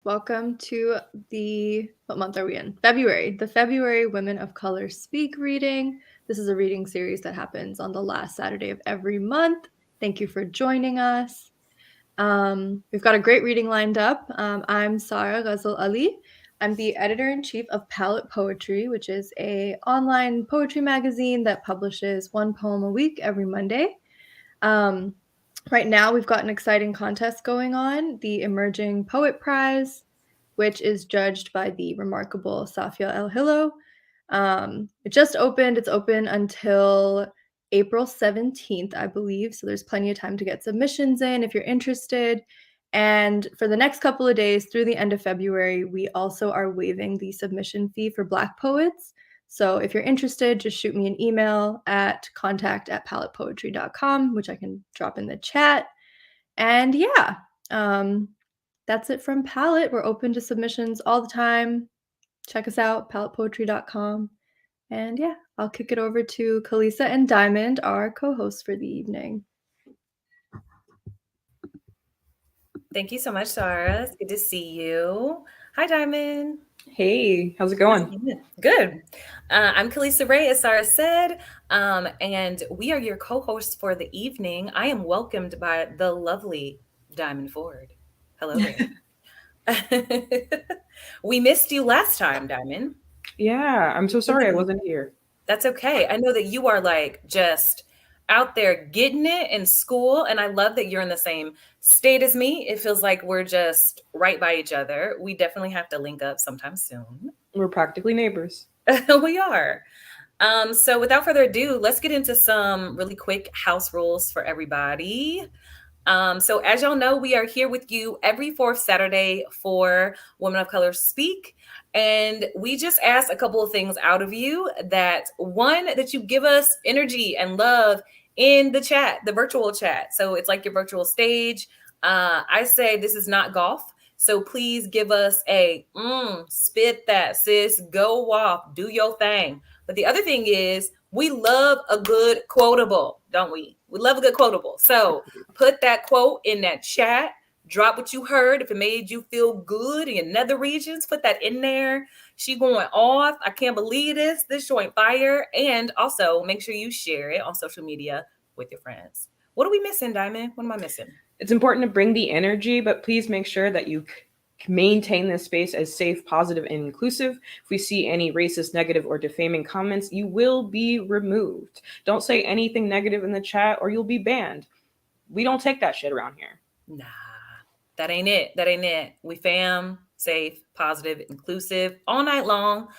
Welcome to what month are we in? February. The February Women of Color Speak reading. This is a reading series that happens on the last Saturday of every month. Thank you for joining us. We've got a great reading lined up. I'm Sarah Ghazal Ali. I'm the editor-in-chief of Palette Poetry, which is an online poetry magazine that publishes one poem a week every Monday. Right now, we've got an exciting contest going on, the Emerging Poet Prize, which is judged by the remarkable Safia El Hillo. It just opened. It's open until April 17th, I believe. So there's plenty of time to get submissions in if you're interested. And for the next couple of days through the end of February, we also are waiving the submission fee for Black poets. So if you're interested, just shoot me an email at contact@palettepoetry.com, which I can drop in the chat. And yeah, that's it from Palette. We're open to submissions all the time. Check us out, palettepoetry.com. And yeah, I'll kick it over to Kalisa and Diamond, our co-hosts for the evening. Thank you so much, Sarah. It's good to see you. Hi, Diamond. Hey, how's it going? Good. I'm Kalisa Ray, as Sarah said, and we are your co-hosts for the evening. I am welcomed by the lovely Diamond Ford. Hello there. We missed you last time, Diamond. Yeah, I'm so sorry I wasn't here. That's okay. I know that you are like just out there getting it in school, and I love that you're in the same state as me. It feels like we're just right by each other. We definitely have to link up sometime soon. We're practically neighbors. We are. So without further ado, let's get into some really quick house rules for everybody. So as y'all know, we are here with you every fourth Saturday for Women of Color Speak. And we just ask a couple of things out of you. That one, that you give us energy and love in the chat, the virtual chat. So it's like your virtual stage. I say this is not golf. So please give us a spit that, sis, go off, do your thing. But the other thing is we love a good quotable, don't we? We love a good quotable. So put that quote in that chat. Drop what you heard. If it made you feel good in your nether regions, put that in there. She going off. I can't believe this. This joint fire. And also make sure you share it on social media with your friends. What are we missing, Diamond? What am I missing? It's important to bring the energy, but please make sure that you maintain this space as safe, positive, and inclusive. If we see any racist, negative, or defaming comments, you will be removed. Don't say anything negative in the chat or you'll be banned. We don't take that shit around here. Nah, that ain't it. That ain't it. We fam, safe, positive, inclusive all night long.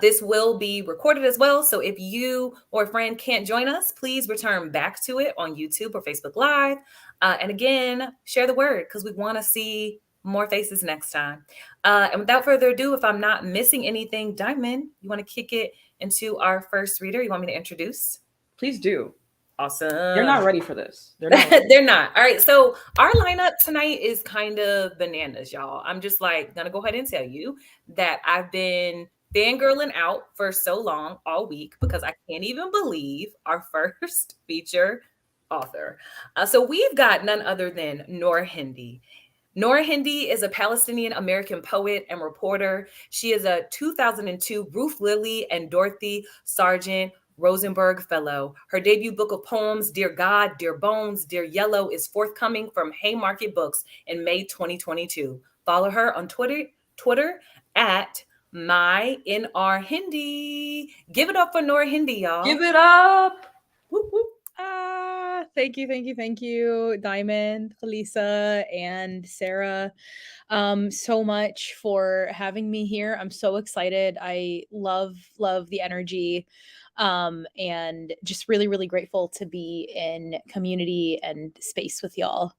This will be recorded as well. So if you or a friend can't join us, please return back to it on YouTube or Facebook Live. And again, share the word because we want to see more faces next time. And without further ado, if I'm not missing anything, Diamond, you want to kick it into our first reader? You want me to introduce? Please do. Awesome. They're not ready for this. They're not. All right. So our lineup tonight is kind of bananas, y'all. I'm just like going to go ahead and tell you that I've been fangirling out for so long all week because I can't even believe our first feature author. So we've got none other than Noor Hindi. Noor Hindi is a Palestinian American poet and reporter. She is a 2002 Ruth Lilly and Dorothy Sargent Rosenberg Fellow. Her debut book of poems, Dear God, Dear Bones, Dear Yellow, is forthcoming from Haymarket Books in May 2022. Follow her on Twitter at MyNRHindi. Give it up for Noor Hindi, y'all. Give it up. Whoop, whoop. Thank you, Diamond, Kalisa, and Sarah, so much for having me here. I'm so excited. I love the energy, and just really, really grateful to be in community and space with y'all.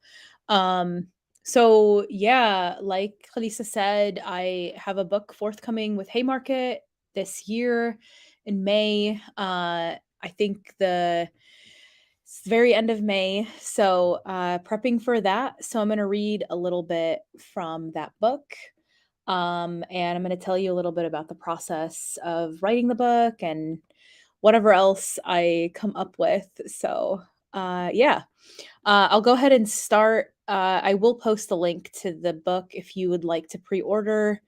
So yeah, like Kalisa said, I have a book forthcoming with Haymarket this year in May. I think it's the very end of May. So prepping for that. So I'm going to read a little bit from that book. And I'm going to tell you a little bit about the process of writing the book and whatever else I come up with. So I'll go ahead and start. I will post a link to the book if you would like to pre-order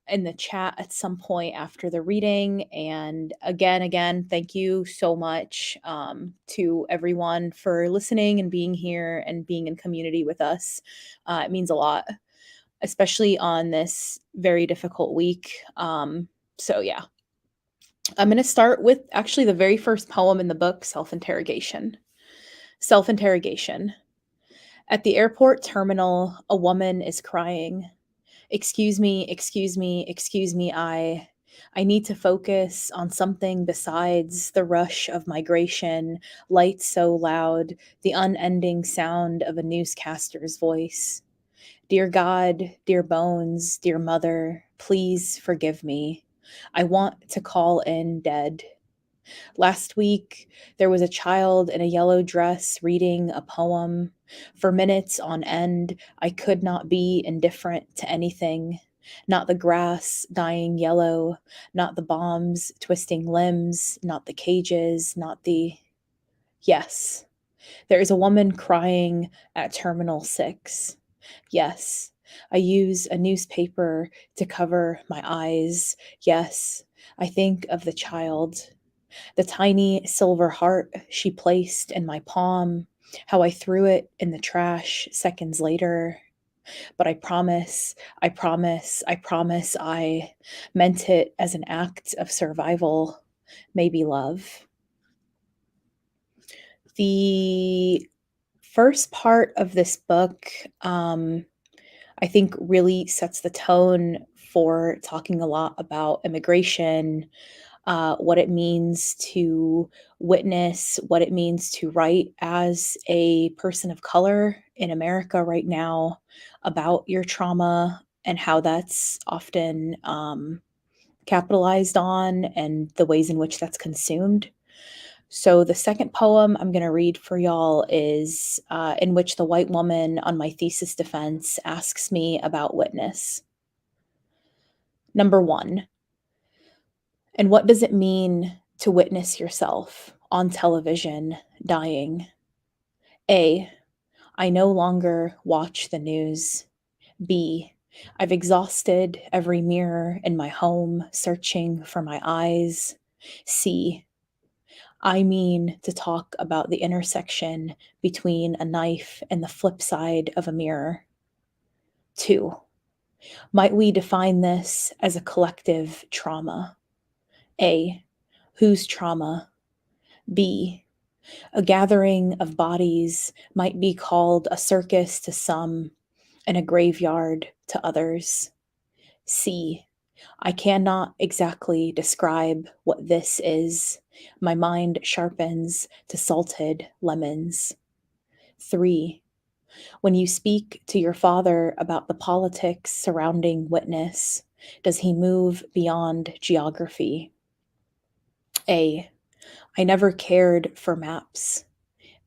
in the chat at some point after the reading. And again, thank you so much to everyone for listening and being here and being in community with us. It means a lot, especially on this very difficult week. So yeah, I'm going to start with actually the very first poem in the book, Self-Interrogation. Self-Interrogation. At the airport terminal, a woman is crying. Excuse me, excuse me, excuse me, I need to focus on something besides the rush of migration, lights so loud, the unending sound of a newscaster's voice. Dear God, dear bones, dear mother, please forgive me. I want to call in dead. Last week, there was a child in a yellow dress reading a poem. For minutes on end, I could not be indifferent to anything. Not the grass dying yellow, not the bombs twisting limbs, not the cages, not the. Yes, there is a woman crying at Terminal 6. Yes, I use a newspaper to cover my eyes. Yes, I think of the child. The tiny silver heart she placed in my palm, how I threw it in the trash seconds later. But I promise, I promise, I promise I meant it as an act of survival, maybe love. The first part of this book, I think, really sets the tone for talking a lot about immigration, what it means to witness, what it means to write as a person of color in America right now about your trauma and how that's often capitalized on and the ways in which that's consumed. So, the second poem I'm going to read for y'all is in which the white woman on my thesis defense asks me about witness. Number 1. And what does it mean to witness yourself on television dying? A. I no longer watch the news. B. I've exhausted every mirror in my home searching for my eyes. C. I mean to talk about the intersection between a knife and the flip side of a mirror. 2. Might we define this as a collective trauma? A. Whose trauma? B. A gathering of bodies might be called a circus to some and a graveyard to others. C. I cannot exactly describe what this is. My mind sharpens to salted lemons. 3. When you speak to your father about the politics surrounding witness, does he move beyond geography? A. I never cared for maps.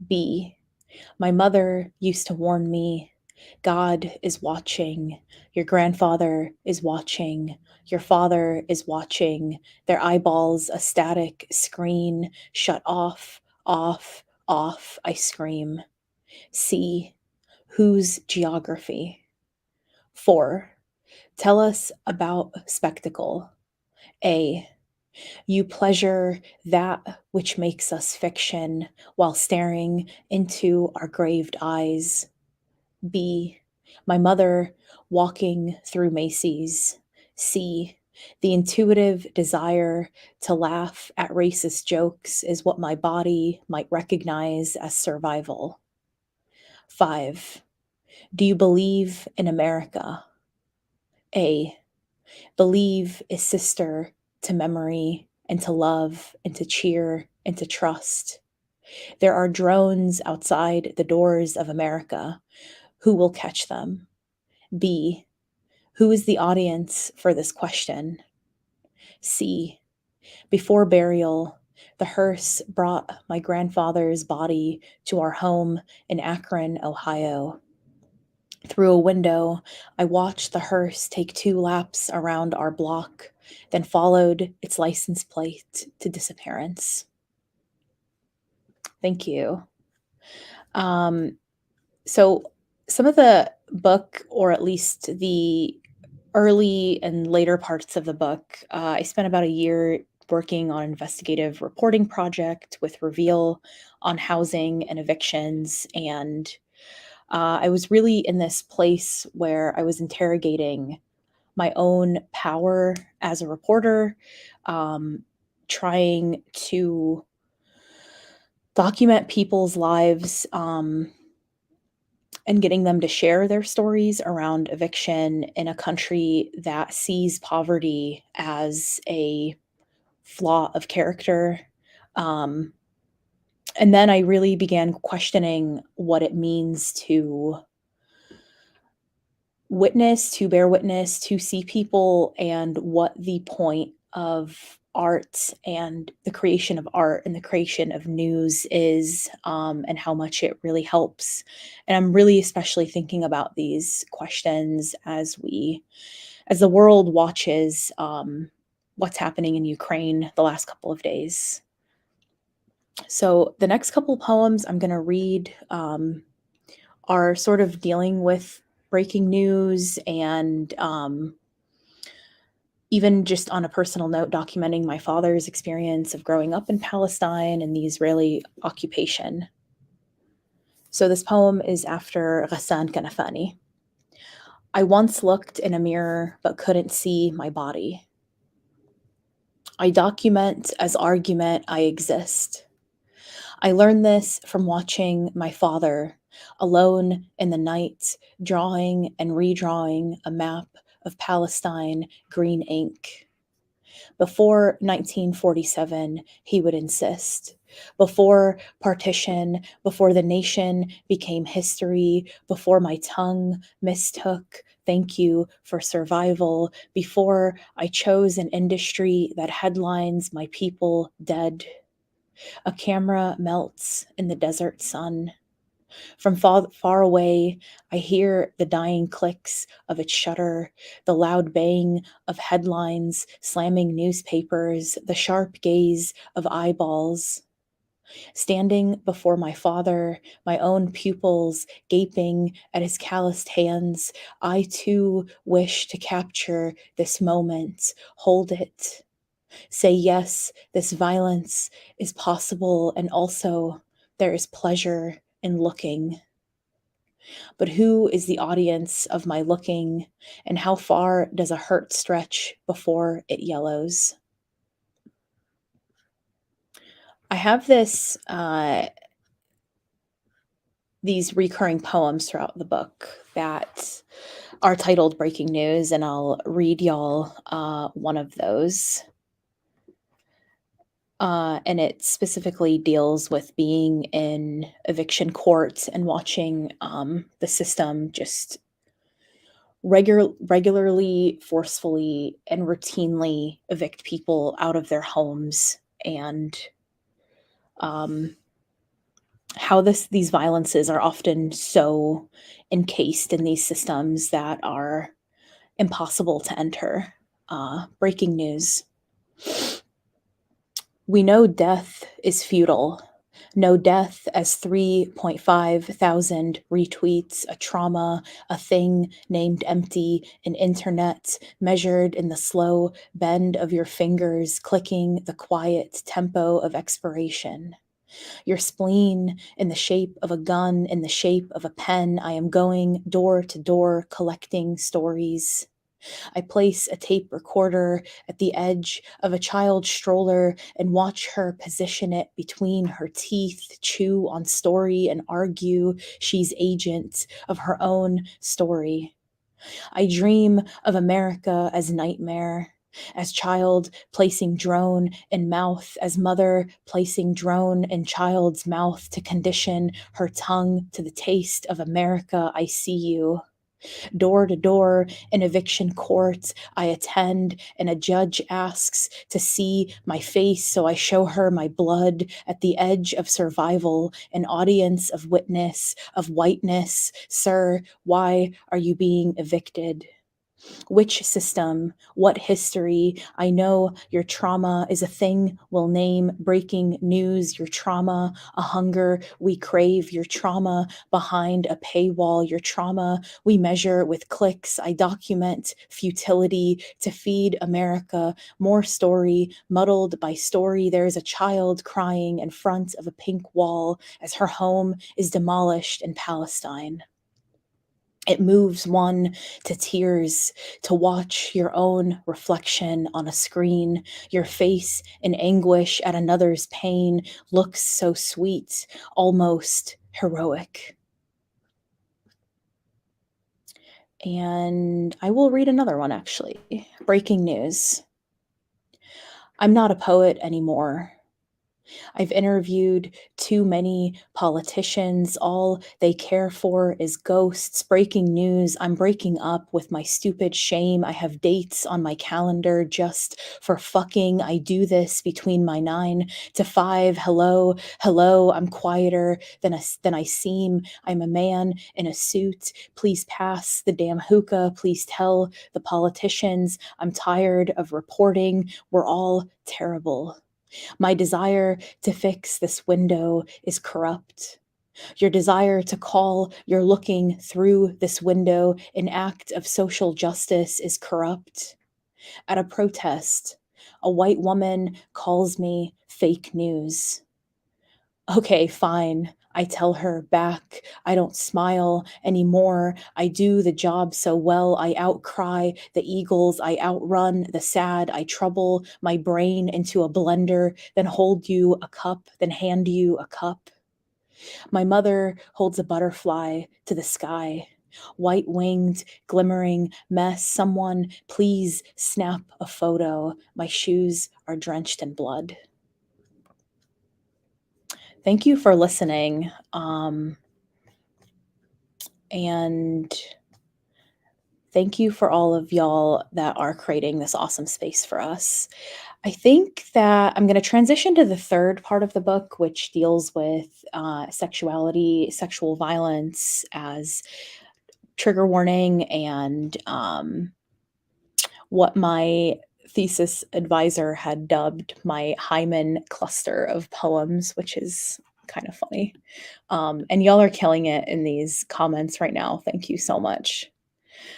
B. My mother used to warn me, God is watching, your grandfather is watching, your father is watching, their eyeballs a static screen, shut off, off, off, I scream. C. Whose geography? 4. Tell us about spectacle. A. You pleasure that which makes us fiction while staring into our graved eyes. B. My mother walking through Macy's. C. The intuitive desire to laugh at racist jokes is what my body might recognize as survival. 5. Do you believe in America? A. Believe is sister to memory and to love and to cheer and to trust. There are drones outside the doors of America. Who will catch them? B. Who is the audience for this question? C. Before burial, the hearse brought my grandfather's body to our home in Akron, Ohio. Through a window, I watched the hearse take 2 laps around our block, then followed its license plate to disappearance. Thank you. So some of the book, or at least the early and later parts of the book, I spent about a year working on an investigative reporting project with Reveal on housing and evictions. And I was really in this place where I was interrogating my own power as a reporter, trying to document people's lives, and getting them to share their stories around eviction in a country that sees poverty as a flaw of character. Um, and then I really began questioning what it means to witness, to bear witness, to see people, and what the point of art and the creation of art and the creation of news is, and how much it really helps. And I'm really especially thinking about these questions as the world watches what's happening in Ukraine the last couple of days. So the next couple poems I'm going to read are sort of dealing with breaking news and even just on a personal note, documenting my father's experience of growing up in Palestine and the Israeli occupation. So this poem is after Ghassan Kanafani. I once looked in a mirror but couldn't see my body. I document as argument I exist. I learned this from watching my father, alone in the night, drawing and redrawing a map of Palestine, green ink. Before 1947, he would insist. Before partition, before the nation became history, before my tongue mistook thank you for survival, before I chose an industry that headlines my people dead. A camera melts in the desert sun. From far away, I hear the dying clicks of its shutter, the loud bang of headlines slamming newspapers, the sharp gaze of eyeballs. Standing before my father, my own pupils gaping at his calloused hands, I too wish to capture this moment, hold it. Say, yes, this violence is possible, and also there is pleasure in looking. But who is the audience of my looking, and how far does a hurt stretch before it yellows? I have these recurring poems throughout the book that are titled Breaking News, and I'll read y'all one of those. And it specifically deals with being in eviction court and watching the system just regularly, forcefully, and routinely evict people out of their homes, and how these violences are often so encased in these systems that are impossible to enter. Breaking news. We know death is futile. No death as 3.5 thousand retweets, a trauma, a thing named empty, an internet measured in the slow bend of your fingers, clicking the quiet tempo of expiration. Your spleen in the shape of a gun, in the shape of a pen. I am going door to door collecting stories. I place a tape recorder at the edge of a child's stroller and watch her position it between her teeth, chew on story and argue she's agent of her own story. I dream of America as nightmare, as child placing drone in mouth, as mother placing drone in child's mouth to condition her tongue to the taste of America. I see you. Door to door in eviction court, I attend, and a judge asks to see my face, so I show her my blood at the edge of survival, an audience of witness, of whiteness. Sir, why are you being evicted? Which system? What history? I know your trauma is a thing we'll name. Breaking news, your trauma, a hunger we crave, your trauma behind a paywall, your trauma we measure with clicks. I document futility to feed America. More story, muddled by story. There is a child crying in front of a pink wall as her home is demolished in Palestine. It moves one to tears to watch your own reflection on a screen. Your face in anguish at another's pain looks so sweet, almost heroic. And I will read another one actually. Breaking news. I'm not a poet anymore. I've interviewed too many politicians. All they care for is ghosts. Breaking news. I'm breaking up with my stupid shame. I have dates on my calendar just for fucking. I do this between my 9 to 5. Hello, hello. I'm quieter than I seem. I'm a man in a suit. Please pass the damn hookah. Please tell the politicians I'm tired of reporting. We're all terrible. My desire to fix this window is corrupt. Your desire to call you're looking through this window an act of social justice is corrupt. At a protest, a white woman calls me fake news. Okay, fine. I tell her back. I don't smile anymore. I do the job so well. I outcry the eagles. I outrun the sad. I trouble my brain into a blender, then hold you a cup, then hand you a cup. My mother holds a butterfly to the sky. White winged, glimmering mess. Someone, please snap a photo. My shoes are drenched in blood. Thank you for listening. And thank you for all of y'all that are creating this awesome space for us. I think that I'm going to transition to the third part of the book, which deals with sexuality, sexual violence as trigger warning, and what my thesis advisor had dubbed my Hymen cluster of poems, which is kind of funny. And y'all are killing it in these comments right now. Thank you so much.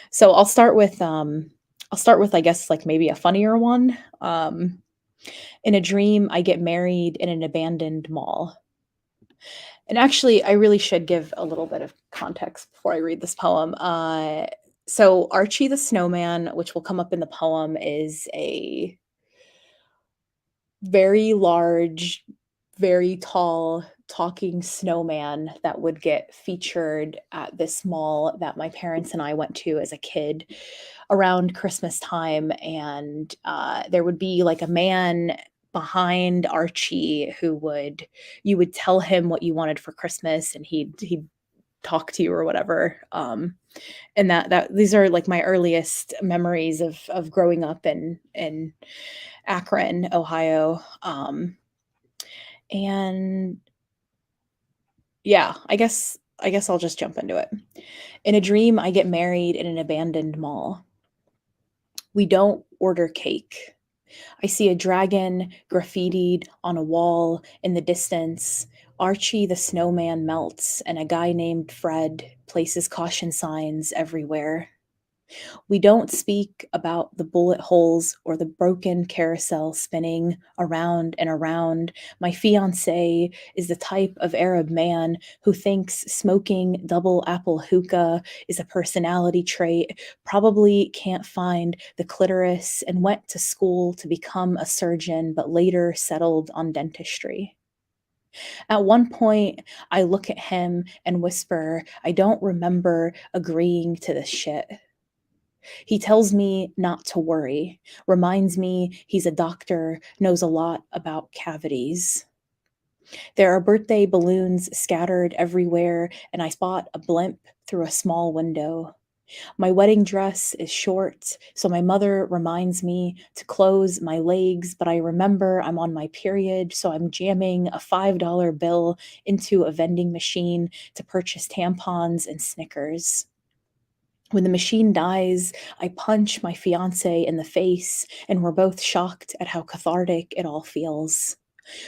So I'll start with I guess like maybe a funnier one. In a dream, I get married in an abandoned mall. And actually, I really should give a little bit of context before I read this poem. So Archie the Snowman, which will come up in the poem, is a very large, very tall, talking snowman that would get featured at this mall that my parents and I went to as a kid around Christmas time. And there would be like a man behind Archie you would tell him what you wanted for Christmas, and he'd talk to you or whatever. And that these are like my earliest memories of growing up in Akron, Ohio. And yeah, I guess I'll just jump into it. In a dream, I get married in an abandoned mall. We don't order cake. I see a dragon graffitied on a wall in the distance. Archie the Snowman melts, and a guy named Fred places caution signs everywhere. We don't speak about the bullet holes or the broken carousel spinning around and around. My fiancé is the type of Arab man who thinks smoking double apple hookah is a personality trait, probably can't find the clitoris, and went to school to become a surgeon, but later settled on dentistry. At one point, I look at him and whisper, I don't remember agreeing to this shit. He tells me not to worry, reminds me he's a doctor, knows a lot about cavities. There are birthday balloons scattered everywhere, and I spot a blimp through a small window. My wedding dress is short, so my mother reminds me to close my legs, but I remember I'm on my period, so I'm jamming a $5 bill into a vending machine to purchase tampons and Snickers. When the machine dies, I punch my fiance in the face, and we're both shocked at how cathartic it all feels.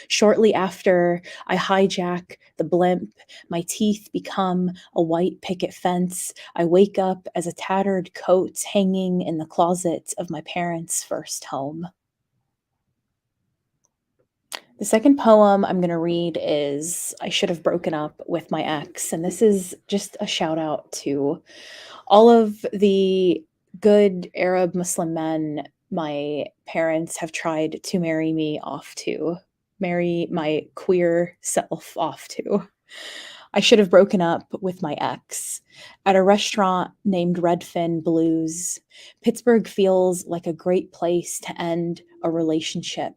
Shortly after, I hijack the blimp. My teeth become a white picket fence. I wake up as a tattered coat hanging in the closet of my parents' first home. The second poem I'm going to read is I Should Have Broken Up with My Ex. And this is just a shout out to all of the good Arab Muslim men my parents have tried to marry me off to, marry my queer self off to. I should have broken up with my ex at a restaurant named Redfin Blues. Pittsburgh feels like a great place to end a relationship.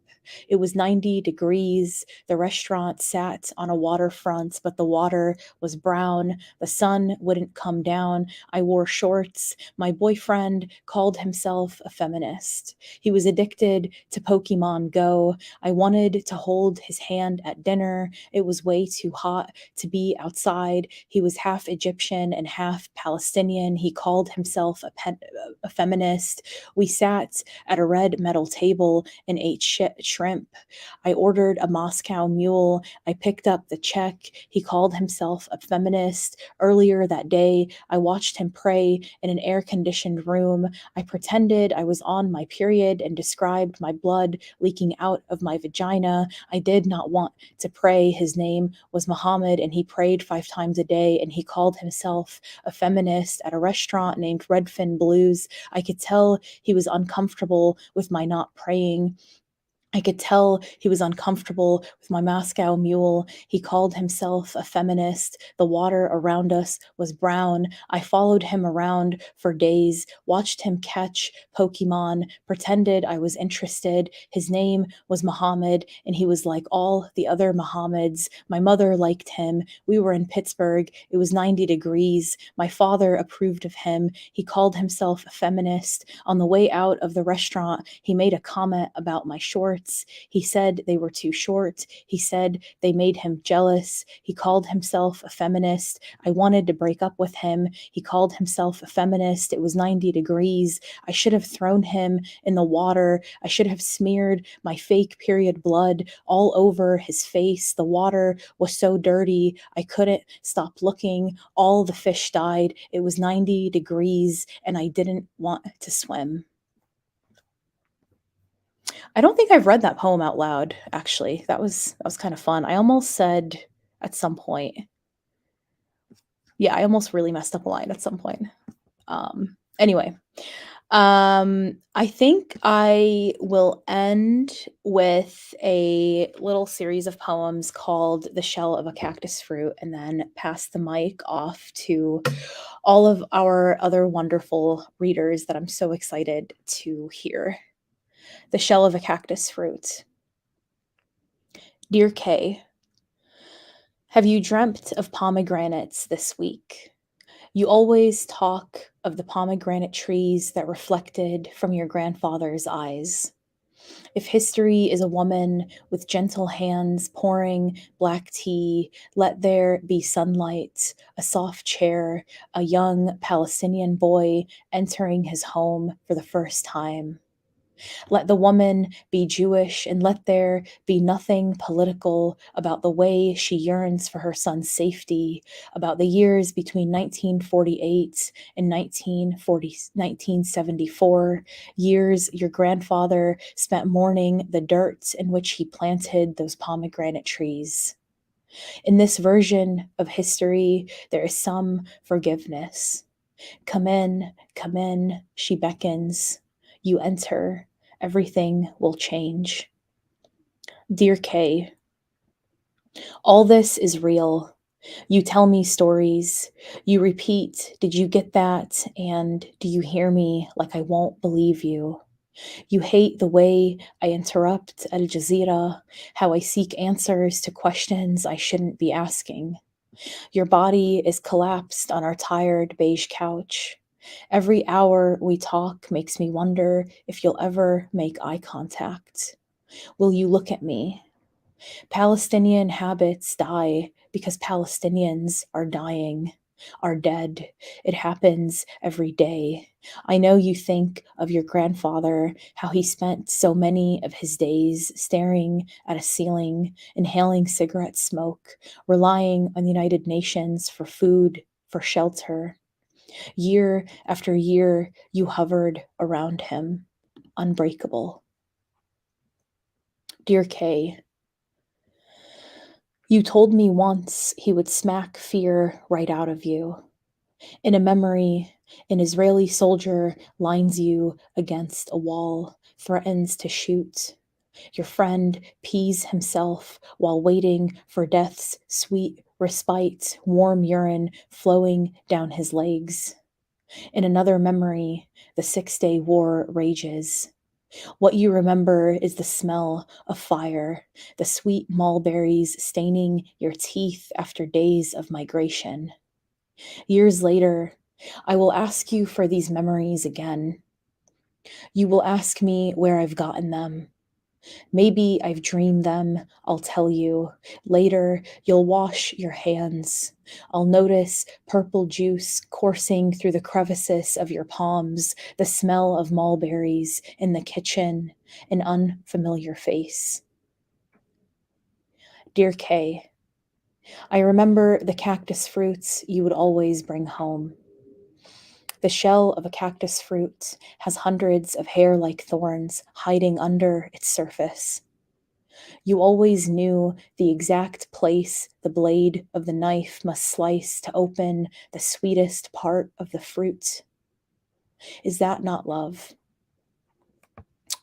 It was 90 degrees. The restaurant sat on a waterfront, but the water was brown. The sun wouldn't come down. I wore shorts. My boyfriend called himself a feminist. He was addicted to Pokemon Go. I wanted to hold his hand at dinner. It was way too hot to be outside. He was half Egyptian and half Palestinian. He called himself a feminist. We sat at a red metal table and ate shrimp. I ordered a Moscow mule. I picked up the check. He called himself a feminist. Earlier that day, I watched him pray in an air-conditioned room. I pretended I was on my period and described my blood leaking out of my vagina. I did not want to pray. His name was Muhammad, and he prayed 5 times a day, and he called himself a feminist at a restaurant named Redfin Blues. I could tell he was uncomfortable with my not praying. I could tell he was uncomfortable with my Moscow mule. He called himself a feminist. The water around us was brown. I followed him around for days, watched him catch Pokemon, pretended I was interested. His name was Muhammad, and he was like all the other Muhammads. My mother liked him. We were in Pittsburgh. It was 90 degrees. My father approved of him. He called himself a feminist. On the way out of the restaurant, he made a comment about my shorts. He said they were too short. He said they made him jealous. He called himself a feminist. I wanted to break up with him. He called himself a feminist. It was 90 degrees. I should have thrown him in the water. I should have smeared my fake period blood all over his face. The water was so dirty, I couldn't stop looking. All the fish died. It was 90 degrees, and I didn't want to swim. I don't think I've read that poem out loud, actually. That was kind of fun. I almost said at some point, yeah, I almost really messed up a line at some point. Anyway, I think I will end with a little series of poems called The Shell of a Cactus Fruit, and then pass the mic off to all of our other wonderful readers that I'm so excited to hear. The Shell of a Cactus Fruit. Dear Kay, have you dreamt of pomegranates this week? You always talk of the pomegranate trees that reflected from your grandfather's eyes. If history is a woman with gentle hands pouring black tea, let there be sunlight, a soft chair, a young Palestinian boy entering his home for the first time. Let the woman be Jewish, and let there be nothing political about the way she yearns for her son's safety, about the years between 1948 and 1974, years your grandfather spent mourning the dirt in which he planted those pomegranate trees. In this version of history, there is some forgiveness. Come in, she beckons. You enter. Everything will change. Dear Kay, all this is real. You tell me stories. You repeat, did you get that? And do you hear me like I won't believe you? You hate the way I interrupt Al Jazeera, how I seek answers to questions I shouldn't be asking. Your body is collapsed on our tired beige couch. Every hour we talk makes me wonder if you'll ever make eye contact. Will you look at me? Palestinian habits die because Palestinians are dying. are dead. It happens every day. I know you think of your grandfather, how he spent so many of his days staring at a ceiling, inhaling cigarette smoke, relying on the United Nations for food, for shelter. Year after year, you hovered around him, unbreakable. Dear Kay, you told me once he would smack fear right out of you. In a memory, an Israeli soldier lines you against a wall, threatens to shoot. Your friend pees himself while waiting for death's sweet respite, warm urine flowing down his legs. In another memory, the 6-day war rages. What you remember is the smell of fire, the sweet mulberries staining your teeth after days of migration. Years later, I will ask you for these memories again. You will ask me where I've gotten them. Maybe I've dreamed them, I'll tell you. Later, you'll wash your hands. I'll notice purple juice coursing through the crevices of your palms, the smell of mulberries in the kitchen, an unfamiliar face. Dear Kay, I remember the cactus fruits you would always bring home. The shell of a cactus fruit has hundreds of hair-like thorns hiding under its surface. You always knew the exact place the blade of the knife must slice to open the sweetest part of the fruit. Is that not love?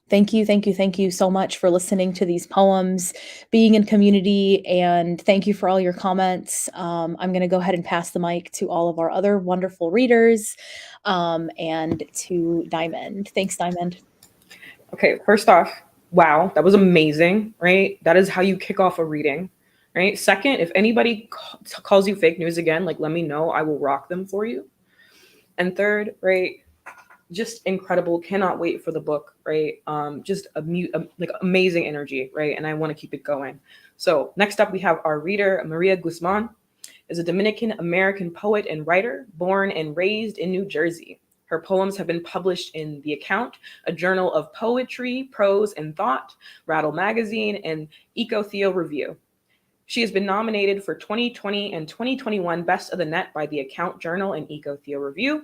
Thank you so much for listening to these poems, being in community, and thank you for all your comments. I'm going to go ahead and pass the mic to all of our other wonderful readers and to Diamond. Thanks, Diamond. Okay, first off, wow, that was amazing, right? That is how you kick off a reading, right? Second, if anybody calls you fake news again, like, let me know. I will rock them for you. And third, right, just incredible. Cannot wait for the book, right? Just like amazing energy, right? And I want to keep it going. So next up, we have our reader, Maria Guzman, is a Dominican American poet and writer, born and raised in New Jersey. Her poems have been published in The Account, a journal of poetry, prose, and thought, Rattle Magazine, and Eco-Theo Review. She has been nominated for 2020 and 2021 Best of the Net by The Account Journal and Eco-Theo Review.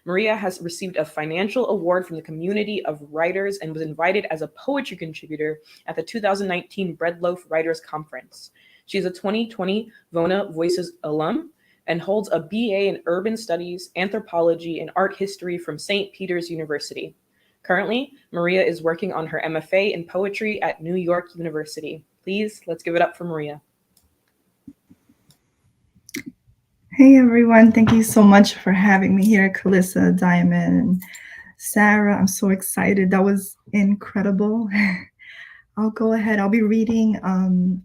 Maria has received a financial award from the Community of Writers and was invited as a poetry contributor at the 2019 Breadloaf Writers Conference. She is a 2020 Vona Voices alum and holds a BA in Urban Studies, Anthropology, and Art History from St. Peter's University. Currently, Maria is working on her MFA in Poetry at New York University. Please, let's give it up for Maria. Hey everyone, thank you so much for having me here, Calissa, Diamond, and Sarah. I'm so excited. That was incredible. I'll go ahead. I'll be reading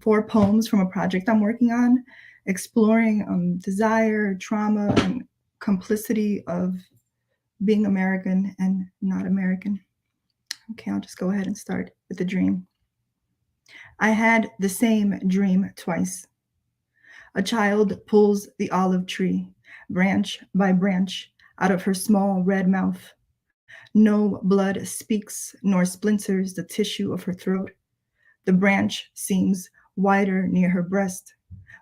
4 poems from a project I'm working on, exploring desire, trauma, and complicity of being American and not American. Okay, I'll just go ahead and start with the dream. I had the same dream twice. A child pulls the olive tree, branch by branch, out of her small red mouth. No blood speaks nor splinters the tissue of her throat. The branch seems wider near her breast,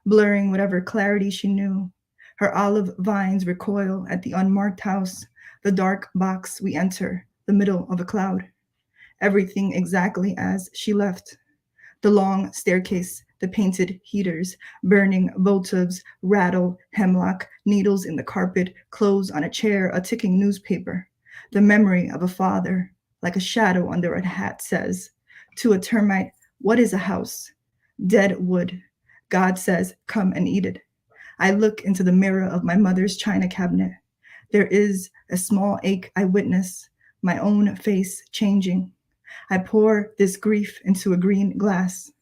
blurring whatever clarity she knew. Her olive vines recoil at the unmarked house, the dark box we enter, the middle of a cloud. Everything exactly as she left. The long staircase, the painted heaters, burning votives, rattle, hemlock, needles in the carpet, clothes on a chair, a ticking newspaper. The memory of a father, like a shadow under a hat, says to a termite, "What is a house?" Dead wood. God says, "Come and eat it." I look into the mirror of my mother's china cabinet. There is a small ache I witness, my own face changing. I pour this grief into a green glass.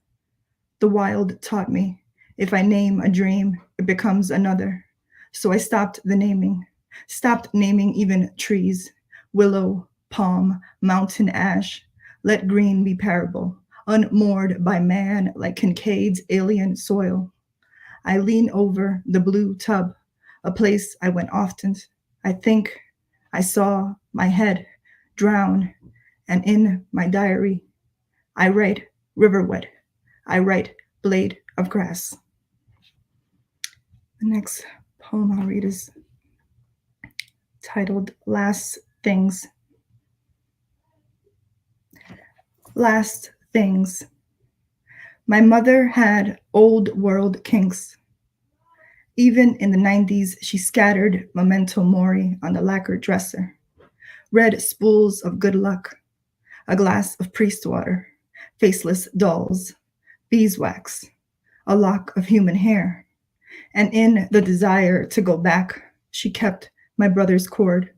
The wild taught me, if I name a dream, it becomes another. So I stopped naming even trees, willow, palm, mountain ash. Let green be parable, unmoored by man like Kincaid's alien soil. I lean over the blue tub a place I went often. I think I saw my head drown, and in my diary, I write river wet. I write blade of grass. The next poem I'll read is titled Last Things. Last things. My mother had old world kinks. Even in the 90s, she scattered memento mori on the lacquered dresser, red spools of good luck, a glass of priest water, faceless dolls, beeswax, a lock of human hair. And in the desire to go back, she kept my brother's cord.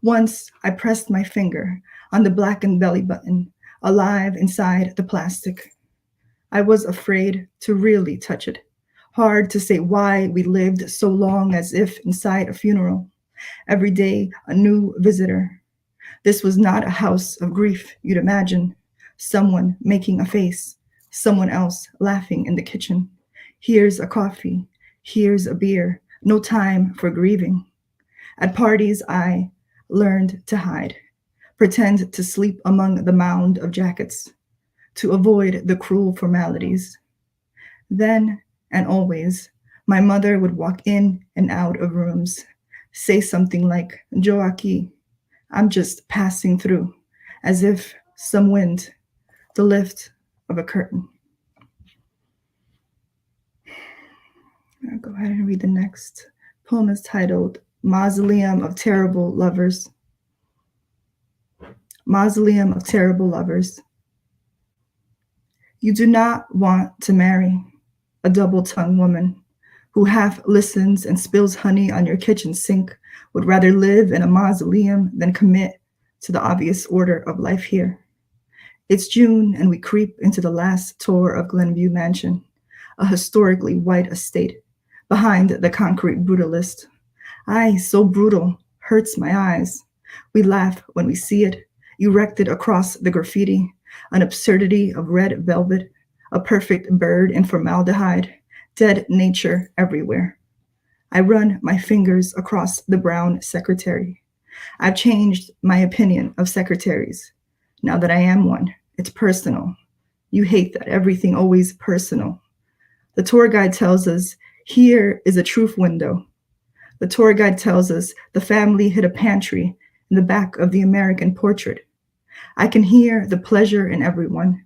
Once I pressed my finger on the blackened belly button, alive inside the plastic. I was afraid to really touch it. Hard to say why we lived so long as if inside a funeral. Every day, a new visitor. This was not a house of grief, you'd imagine. Someone making a face, someone else laughing in the kitchen. Here's a coffee, here's a beer, no time for grieving. At parties, I learned to hide, pretend to sleep among the mound of jackets, to avoid the cruel formalities. Then and always, my mother would walk in and out of rooms, say something like, "Jo aquí, I'm just passing through," as if some wind, the lift of a curtain. I'll go ahead and read the next poem. Is titled Mausoleum of Terrible Lovers. Mausoleum of Terrible Lovers. You do not want to marry a double-tongued woman who half listens and spills honey on your kitchen sink, would rather live in a mausoleum than commit to the obvious order of life here. It's June and we creep into the last tour of Glenview Mansion, a historically white estate behind the concrete brutalist. Aye, so brutal, hurts my eyes. We laugh when we see it, erected across the graffiti, an absurdity of red velvet, a perfect bird in formaldehyde, dead nature everywhere. I run my fingers across the brown secretary. I've changed my opinion of secretaries. Now that I am one, it's personal. You hate that everything always personal. The tour guide tells us, here is a truth window. The tour guide tells us the family hid a pantry in the back of the American portrait. I can hear the pleasure in everyone,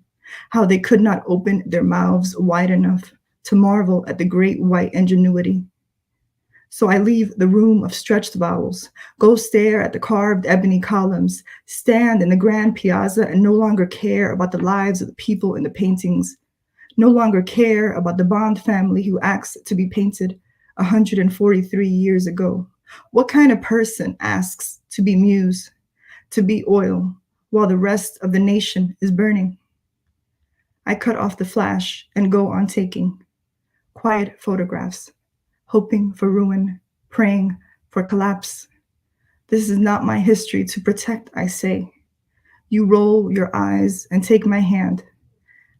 how they could not open their mouths wide enough to marvel at the great white ingenuity. So I leave the room of stretched vowels, go stare at the carved ebony columns, stand in the grand piazza and no longer care about the lives of the people in the paintings, no longer care about the Bond family who asked to be painted 143 years ago. What kind of person asks to be muse, to be oil, while the rest of the nation is burning? I cut off the flash and go on taking quiet photographs, hoping for ruin, praying for collapse. This is not my history to protect, I say. You roll your eyes and take my hand.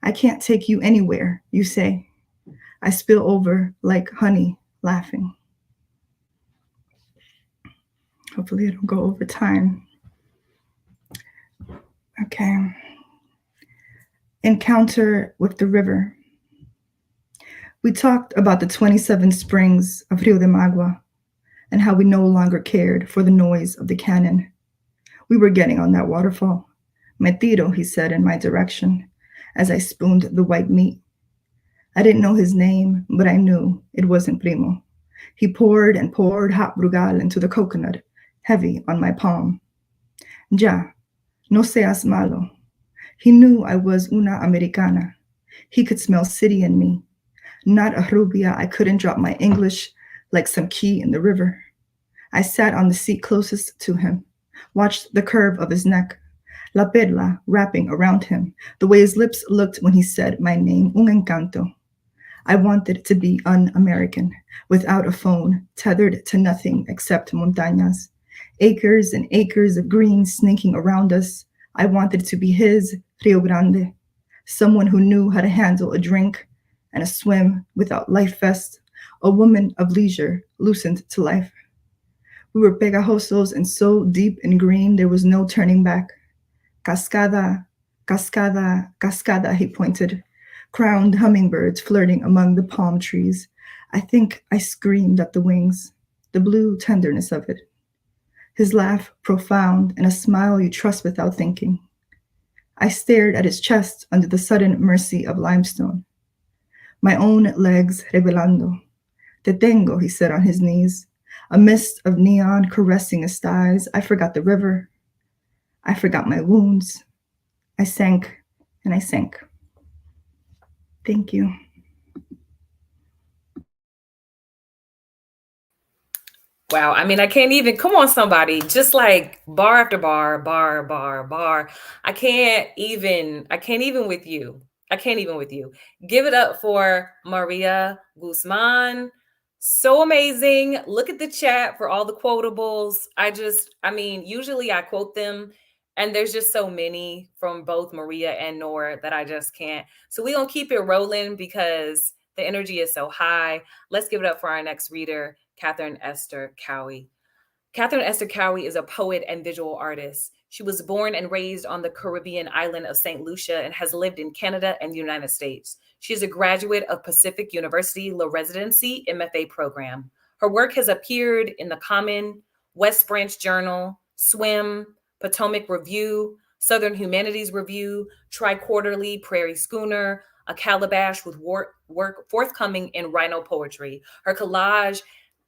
I can't take you anywhere, you say. I spill over like honey, laughing. Hopefully I don't go over time. Okay. Encounter with the river. We talked about the 27 springs of Rio de Magua and how we no longer cared for the noise of the cannon. We were getting on that waterfall. Me tiro, he said in my direction as I spooned the white meat. I didn't know his name, but I knew it wasn't Primo. He poured and poured hot brugal into the coconut, heavy on my palm. Ya, no seas malo. He knew I was una americana. He could smell city in me. Not a rubia, I couldn't drop my English like some key in the river. I sat on the seat closest to him, watched the curve of his neck, la perla wrapping around him, the way his lips looked when he said my name, un encanto. I wanted to be un-American, without a phone, tethered to nothing except montañas, acres and acres of green sneaking around us. I wanted to be his Rio Grande, someone who knew how to handle a drink and a swim without life vest, a woman of leisure, loosened to life. We were pegajosos and so deep in green there was no turning back. Cascada, cascada, cascada, he pointed. Crowned hummingbirds flirting among the palm trees. I think I screamed at the wings, the blue tenderness of it. His laugh profound and a smile you trust without thinking. I stared at his chest under the sudden mercy of limestone. My own legs revelando. Te tengo, he said on his knees. A mist of neon caressing his thighs. I forgot the river. I forgot my wounds. I sank and I sank. Thank you. Wow. I mean, I can't even, come on, somebody, just like bar after bar, bar, bar, bar. I can't even with you. I can't even with you. Give it up for Maria Guzman. So amazing. Look at the chat for all the quotables. I mean, usually I quote them and there's just so many from both Maria and Nora that I just can't. So we're going to keep it rolling because the energy is so high. Let's give it up for our next reader, Catherine Esther Cowie. Catherine Esther Cowie is a poet and visual artist. She was born and raised on the Caribbean island of St. Lucia and has lived in Canada and the United States. She is a graduate of Pacific University La Residency MFA program. Her work has appeared in The Common, West Branch Journal, Swim, Potomac Review, Southern Humanities Review, Tri-Quarterly, Prairie Schooner, A Calabash with work forthcoming in Rhino Poetry. Her collage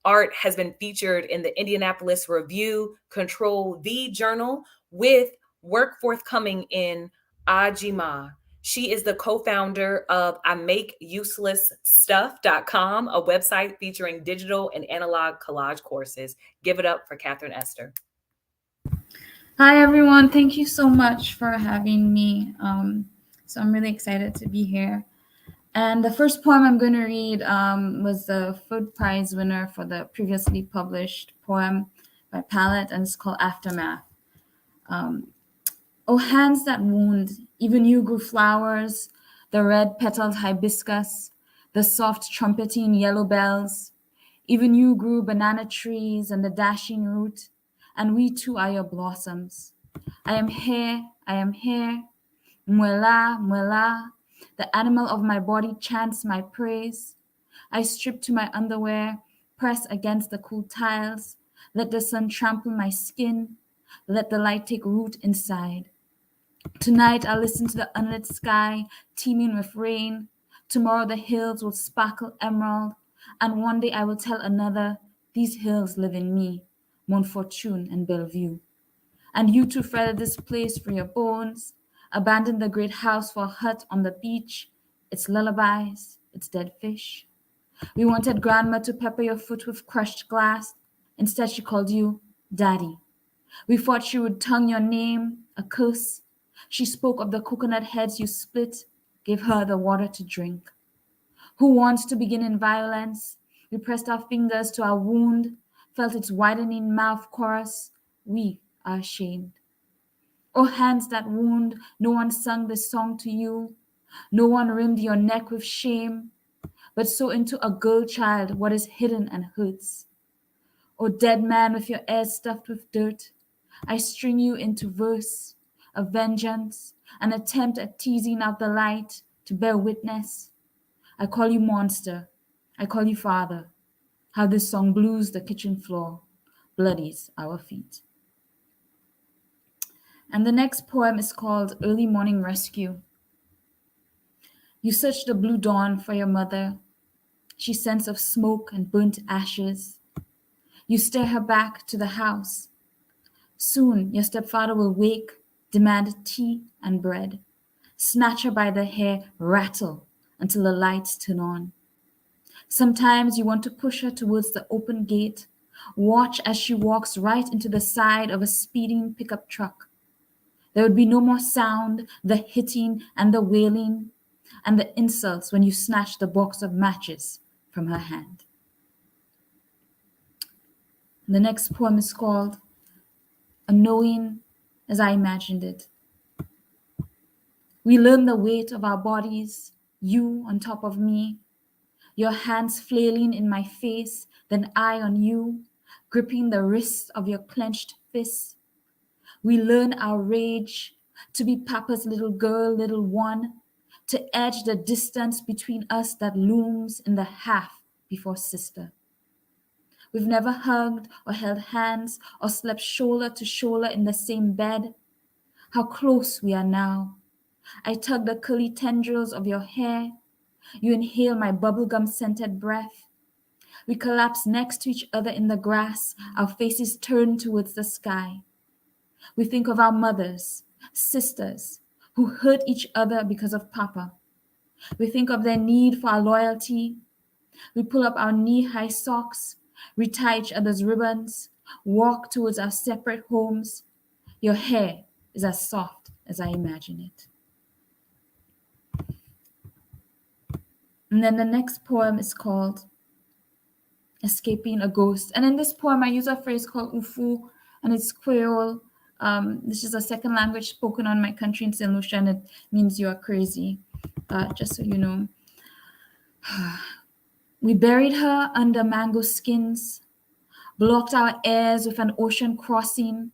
art has been featured in the Indianapolis Review, Control V Journal, with work forthcoming in Ajima. She is the co-founder of IMakeUselessStuff.com, a website featuring digital and analog collage courses. Give it up for Catherine Esther. Hi, everyone. Thank you so much for having me. So I'm really excited to be here. And the first poem I'm going to read was the Food Prize winner for the previously published poem by Palette, and it's called Aftermath. Oh, hands that wound, even you grew flowers, the red-petaled hibiscus, the soft trumpeting yellow bells. Even you grew banana trees and the dashing root, and we too are your blossoms. I am here, Muela, muela, the animal of my body chants my praise. I strip to my underwear, press against the cool tiles, let the sun trample my skin, let the light take root inside. Tonight I'll listen to the unlit sky teeming with rain. Tomorrow the hills will sparkle emerald, and one day I will tell another, these hills live in me, Montfortune and Bellevue. And you too fretted this place for your bones, abandoned the great house for a hut on the beach, its lullabies, its dead fish. We wanted grandma to pepper your foot with crushed glass. Instead, she called you Daddy. We thought she would tongue your name, a curse. She spoke of the coconut heads you split, gave her the water to drink. Who wants to begin in violence? We pressed our fingers to our wound, felt its widening mouth chorus. We are ashamed. Oh, hands that wound, no one sung this song to you. No one rimmed your neck with shame, but so into a girl child what is hidden and hurts. Oh, dead man with your ears stuffed with dirt, I string you into verse, a vengeance, an attempt at teasing out the light to bear witness. I call you monster, I call you father. How this song blues the kitchen floor, bloodies our feet. And the next poem is called Early Morning Rescue. You search the blue dawn for your mother. She scents of smoke and burnt ashes. You steer her back to the house. Soon your stepfather will wake, demand tea and bread. Snatch her by the hair, rattle until the lights turn on. Sometimes you want to push her towards the open gate. Watch as she walks right into the side of a speeding pickup truck. There would be no more sound, the hitting and the wailing, and the insults when you snatch the box of matches from her hand. The next poem is called A Knowing as I Imagined It. We learn the weight of our bodies, you on top of me. your hands flailing in my face, then I on you, gripping the wrists of your clenched fists. We learn our rage, to be Papa's little girl, little one, to edge the distance between us that looms in the half before sister. We've never hugged or held hands or slept shoulder to shoulder in the same bed. How close we are now. I tug the curly tendrils of your hair. You inhale my bubblegum scented breath. We collapse next to each other in the grass, our faces turned towards the sky. We think of our mothers, sisters, who hurt each other because of Papa. We think of their need for our loyalty. We pull up our knee-high socks, retie each other's ribbons, walk towards our separate homes. Your hair is as soft as I imagine it. And then the next poem is called Escaping a Ghost. And in this poem, I use a phrase called Ufu, and it's Creole. This is a second language spoken on my country in St. Lucia, and it means you are crazy, just so you know. We buried her under mango skins, blocked our airs with an ocean crossing,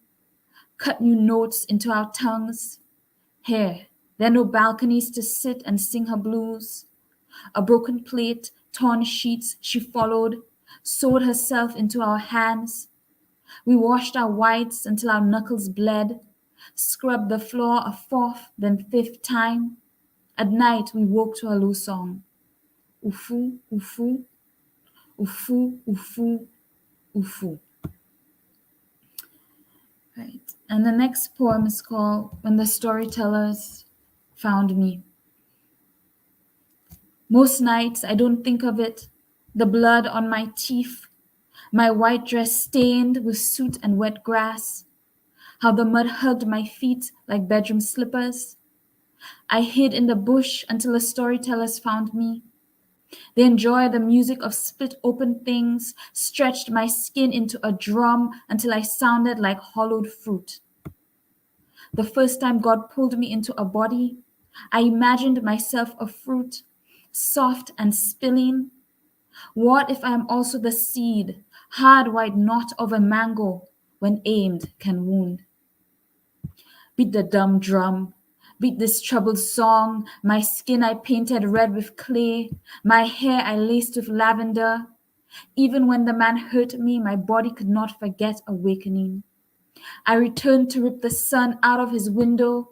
cut new notes into our tongues. Here, there are no balconies to sit and sing her blues. A broken plate, torn sheets, she followed, sewed herself into our hands. We washed our whites until our knuckles bled, scrubbed the floor a fourth, then fifth time. At night, we woke to a low song. Ufu, ufu, ufu, ufu, ufu. Right. And the next poem is called When the Storytellers Found Me. Most nights I don't think of it, the blood on my teeth, my white dress stained with soot and wet grass, how the mud hugged my feet like bedroom slippers. I hid in the bush until the storytellers found me. They enjoyed the music of split open things, stretched my skin into a drum until I sounded like hollowed fruit. The first time God pulled me into a body, I imagined myself a fruit, soft and spilling. What if I am also the seed, hard white knot of a mango, when aimed can wound? Beat the dumb drum, beat this troubled song, my skin I painted red with clay, my hair I laced with lavender. Even when the man hurt me, my body could not forget awakening. I returned to rip the sun out of his window.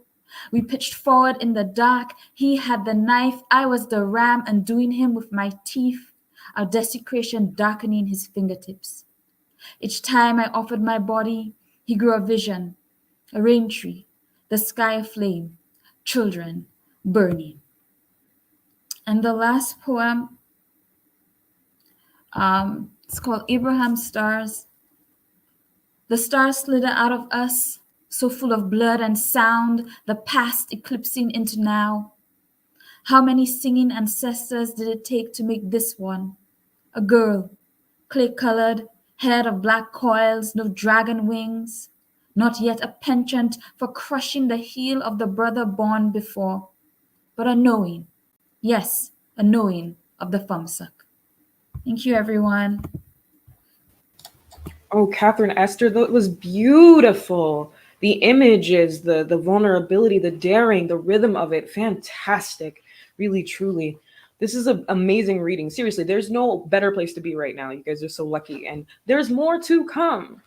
We pitched forward in the dark. He had the knife. I was the ram, undoing him with my teeth, our desecration darkening his fingertips. Each time I offered my body, he grew a vision, a rain tree, the sky aflame, children burning. And the last poem, it's called Abraham's Stars. The stars slither out of us, so full of blood and sound, the past eclipsing into now. How many singing ancestors did it take to make this one? A girl, clay-colored, head of black coils, no dragon wings, not yet a penchant for crushing the heel of the brother born before, but a knowing, yes, a knowing of the Famsak. Thank you, everyone. Oh, Catherine Esther, that was beautiful. The images, the vulnerability, the daring, the rhythm of it, fantastic. Really, truly. This is an amazing reading. Seriously, there's no better place to be right now. You guys are so lucky. And there's more to come.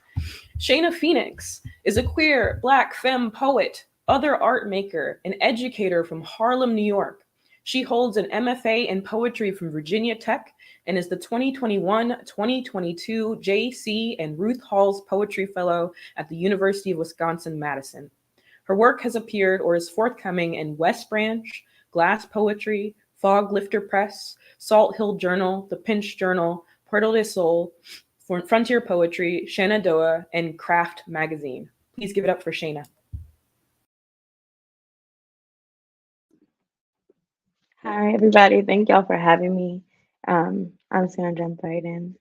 Shayna Phoenix is a queer Black femme poet, other art maker, and educator from Harlem, New York. She holds an MFA in poetry from Virginia Tech and is the 2021-2022 J.C. and Ruth Halls Poetry Fellow at the University of Wisconsin-Madison. Her work has appeared or is forthcoming in West Branch, Glass Poetry, Fog Lifter Press, Salt Hill Journal, The Pinch Journal, Puerto de Sol, Frontier Poetry, Shenandoah, and Craft Magazine. Please give it up for Shayna. Hi, everybody. Thank y'all for having me. I'm just going to jump right in.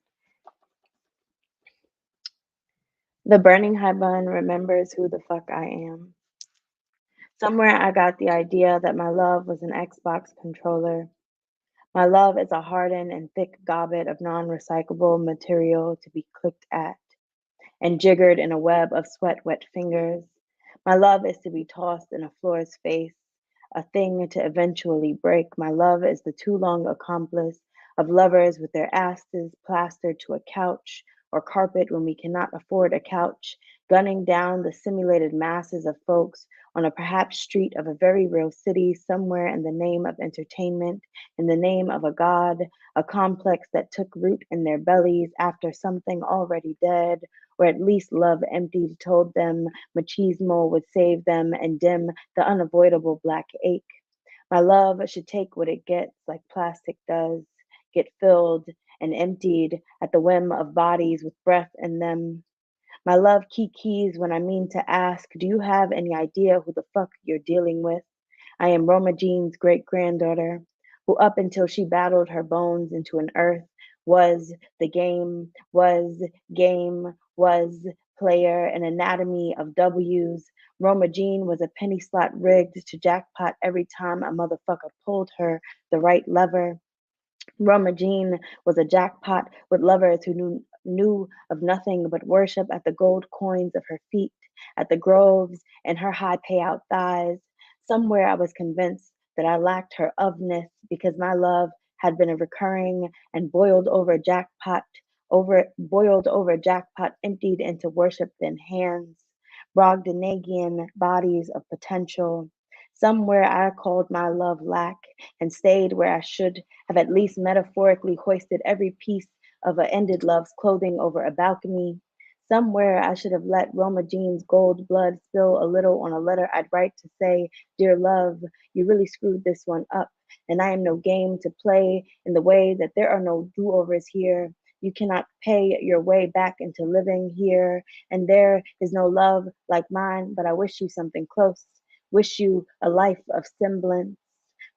The Burning High Bun remembers who the fuck I am. Somewhere I got the idea that my love was an Xbox controller, My love is a hardened and thick gobbet of non-recyclable material to be clicked at and jiggered in a web of sweat-wet fingers. My love is to be tossed in a floor's face, a thing to eventually break. My love is the too long accomplice of lovers with their asses plastered to a couch or carpet when we cannot afford a couch, gunning down the simulated masses of folks on a perhaps street of a very real city somewhere in the name of entertainment, in the name of a god, a complex that took root in their bellies after something already dead, or at least love emptied told them machismo would save them and dim the unavoidable black ache. My love should take what it gets like plastic does, get filled and emptied at the whim of bodies with breath in them. My love kikis when I mean to ask, do you have any idea who the fuck you're dealing with? I am Roma Jean's great granddaughter, who up until she battled her bones into an earth was the game, was player, an anatomy of W's. Roma Jean was a penny slot rigged to jackpot every time a motherfucker pulled her the right lever. Roma Jean was a jackpot with lovers who knew of nothing but worship at the gold coins of her feet, at the groves and her high payout thighs. Somewhere I was convinced that I lacked her ofness because my love had been a recurring and boiled over jackpot emptied into worship thin hands, Brogdanagian bodies of potential. Somewhere I called my love lack and stayed where I should have at least metaphorically hoisted every piece of a ended love's clothing over a balcony. Somewhere I should have let Roma Jean's gold blood spill a little on a letter I'd write to say, dear love, you really screwed this one up, and I am no game to play in the way that there are no do-overs here. You cannot pay your way back into living here, and there is no love like mine, but I wish you something close. Wish you a life of semblance.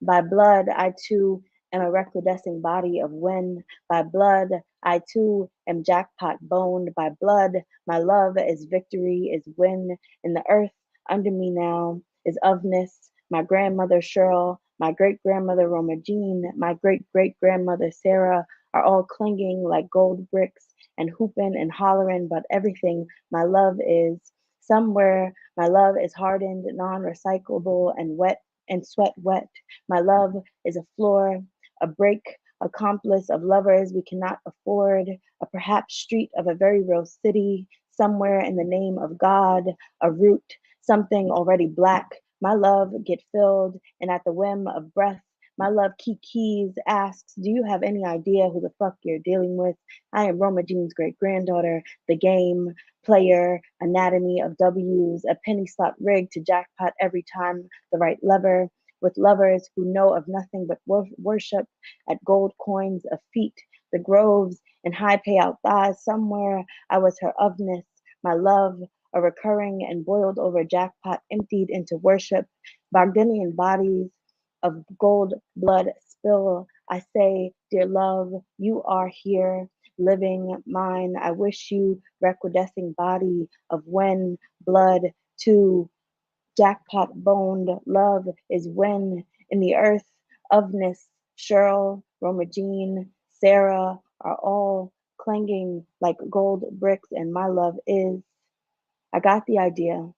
By blood, I too am a recrudescing body of wind. By blood, I too am jackpot boned. By blood, my love is victory, is win. In the earth under me now is ofness. My grandmother Cheryl, my great grandmother Roma Jean, my great great grandmother Sarah are all clinging like gold bricks and hooping and hollering about everything my love is. Somewhere my love is hardened, non-recyclable, and wet and sweat wet. My love is a floor, a break, accomplice of lovers we cannot afford, a perhaps street of a very real city, somewhere in the name of God, a root, something already black. My love get filled, and at the whim of breath, my love Kikis asks, do you have any idea who the fuck you're dealing with? I am Roma Jean's great granddaughter, the game, player, anatomy of W's, a penny slot rigged to jackpot every time the right lever, with lovers who know of nothing but worship at gold coins of feet, the groves and high payout thighs. Somewhere I was her ofness, my love, a recurring and boiled over jackpot emptied into worship, Bogdanian bodies of gold blood spill. I say, dear love, you are here, living mine. I wish you recrudescing body of when blood to jackpot boned love is when in the earth ofness. Cheryl, Roma Jean, Sarah are all clanging like gold bricks, and my love is. I got the idea.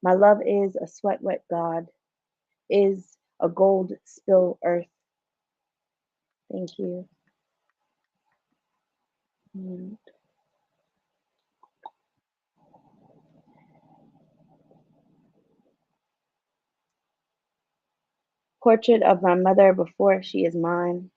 My love is a sweat wet God, is a gold spill earth. Thank you. Portrait of my mother before she is mine.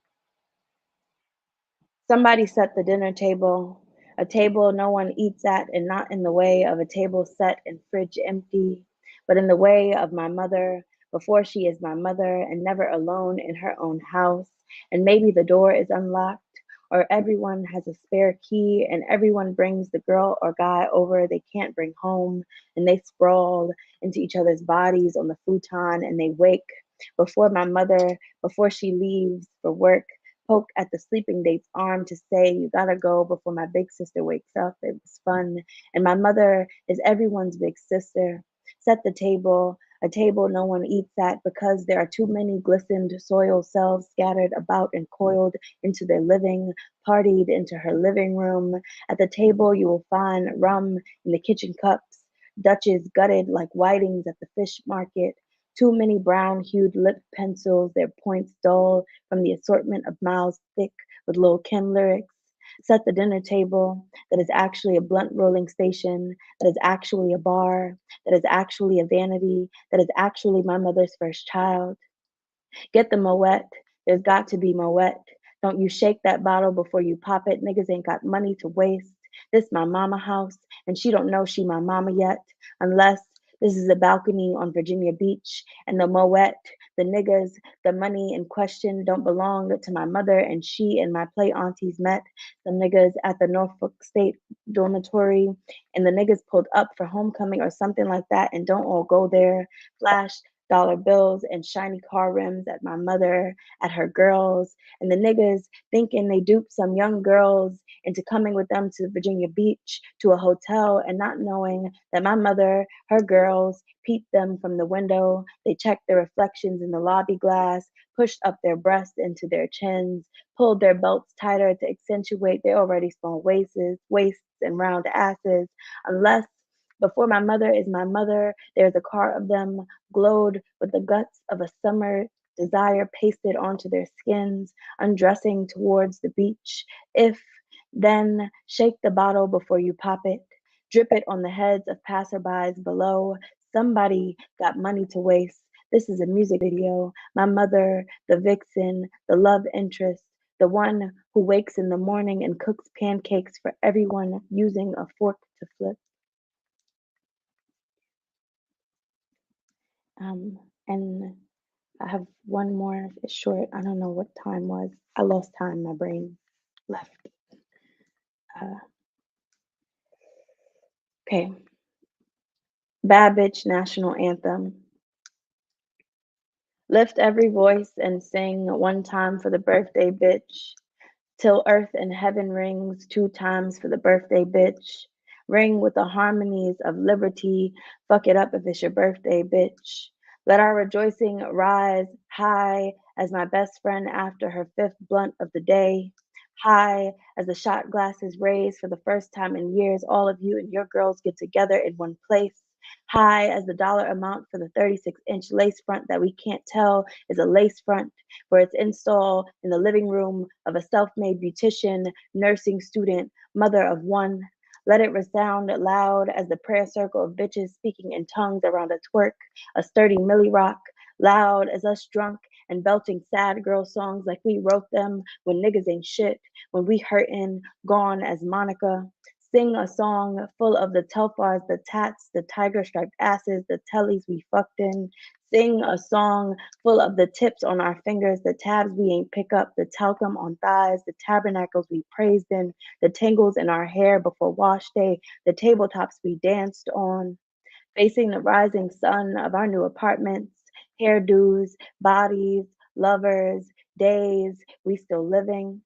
Somebody set the dinner table, a table no one eats at, and not in the way of a table set and fridge empty, but in the way of my mother before she is my mother and never alone in her own house. And maybe the door is unlocked, or everyone has a spare key, and everyone brings the girl or guy over they can't bring home, and they sprawl into each other's bodies on the futon, and they wake before my mother, before she leaves for work, poke at the sleeping date's arm to say, you gotta go before my big sister wakes up. It was fun. And my mother is everyone's big sister. Set the table, a table no one eats at because there are too many glistened soil selves scattered about and coiled into their living, partied into her living room. At the table, you will find rum in the kitchen cups, Dutches gutted like whitings at the fish market, too many brown-hued lip pencils, their points dull from the assortment of mouths thick with Lil' Kim lyrics. Set the dinner table that is actually a blunt rolling station, that is actually a bar, that is actually a vanity, that is actually my mother's first child. Get the Moet. There's got to be Moet. Don't you shake that bottle before you pop it. Niggas ain't got money to waste. This my mama house, and she don't know she my mama yet, unless this is a balcony on Virginia Beach, and the Moet, the niggas, the money in question don't belong to my mother, and she and my play aunties met the niggas at the Norfolk State dormitory, and the niggas pulled up for homecoming or something like that, and don't all go there. Flashed dollar bills and shiny car rims at my mother, at her girls, and the niggas thinking they duped some young girls into coming with them to Virginia Beach to a hotel and not knowing that my mother, her girls, peeped them from the window. They checked their reflections in the lobby glass, pushed up their breasts into their chins, pulled their belts tighter to accentuate their already small waists and round asses, unless before my mother is my mother, there's a car of them glowed with the guts of a summer desire pasted onto their skins, undressing towards the beach. If then shake the bottle before you pop it, drip it on the heads of passerbys below. Somebody got money to waste. This is a music video. My mother, the vixen, the love interest, the one who wakes in the morning and cooks pancakes for everyone using a fork to flip. And I have one more. It's short. I don't know what time was. I lost time. My brain left. Okay. Bad Bitch National Anthem. Lift every voice and sing one time for the birthday bitch, till earth and heaven rings 2 times for the birthday bitch. Ring with the harmonies of liberty. Fuck it up if it's your birthday, bitch. Let our rejoicing rise high as my best friend after her 5th blunt of the day. High as the shot glasses raised for the first time in years. All of you and your girls get together in one place. High as the dollar amount for the 36-inch lace front that we can't tell is a lace front, where it's installed in the living room of a self-made beautician, nursing student, mother of one. Let it resound loud as the prayer circle of bitches speaking in tongues around a twerk, a sturdy Millie Rock, loud as us drunk and belting sad girl songs like we wrote them when niggas ain't shit, when we hurtin', gone as Monica. Sing a song full of the telfars, the tats, the tiger striped asses, the tellies we fucked in. Sing a song full of the tips on our fingers, the tabs we ain't pick up, the talcum on thighs, the tabernacles we praised in, the tangles in our hair before wash day, the tabletops we danced on. Facing the rising sun of our new apartments, hairdos, bodies, lovers, days, we still living.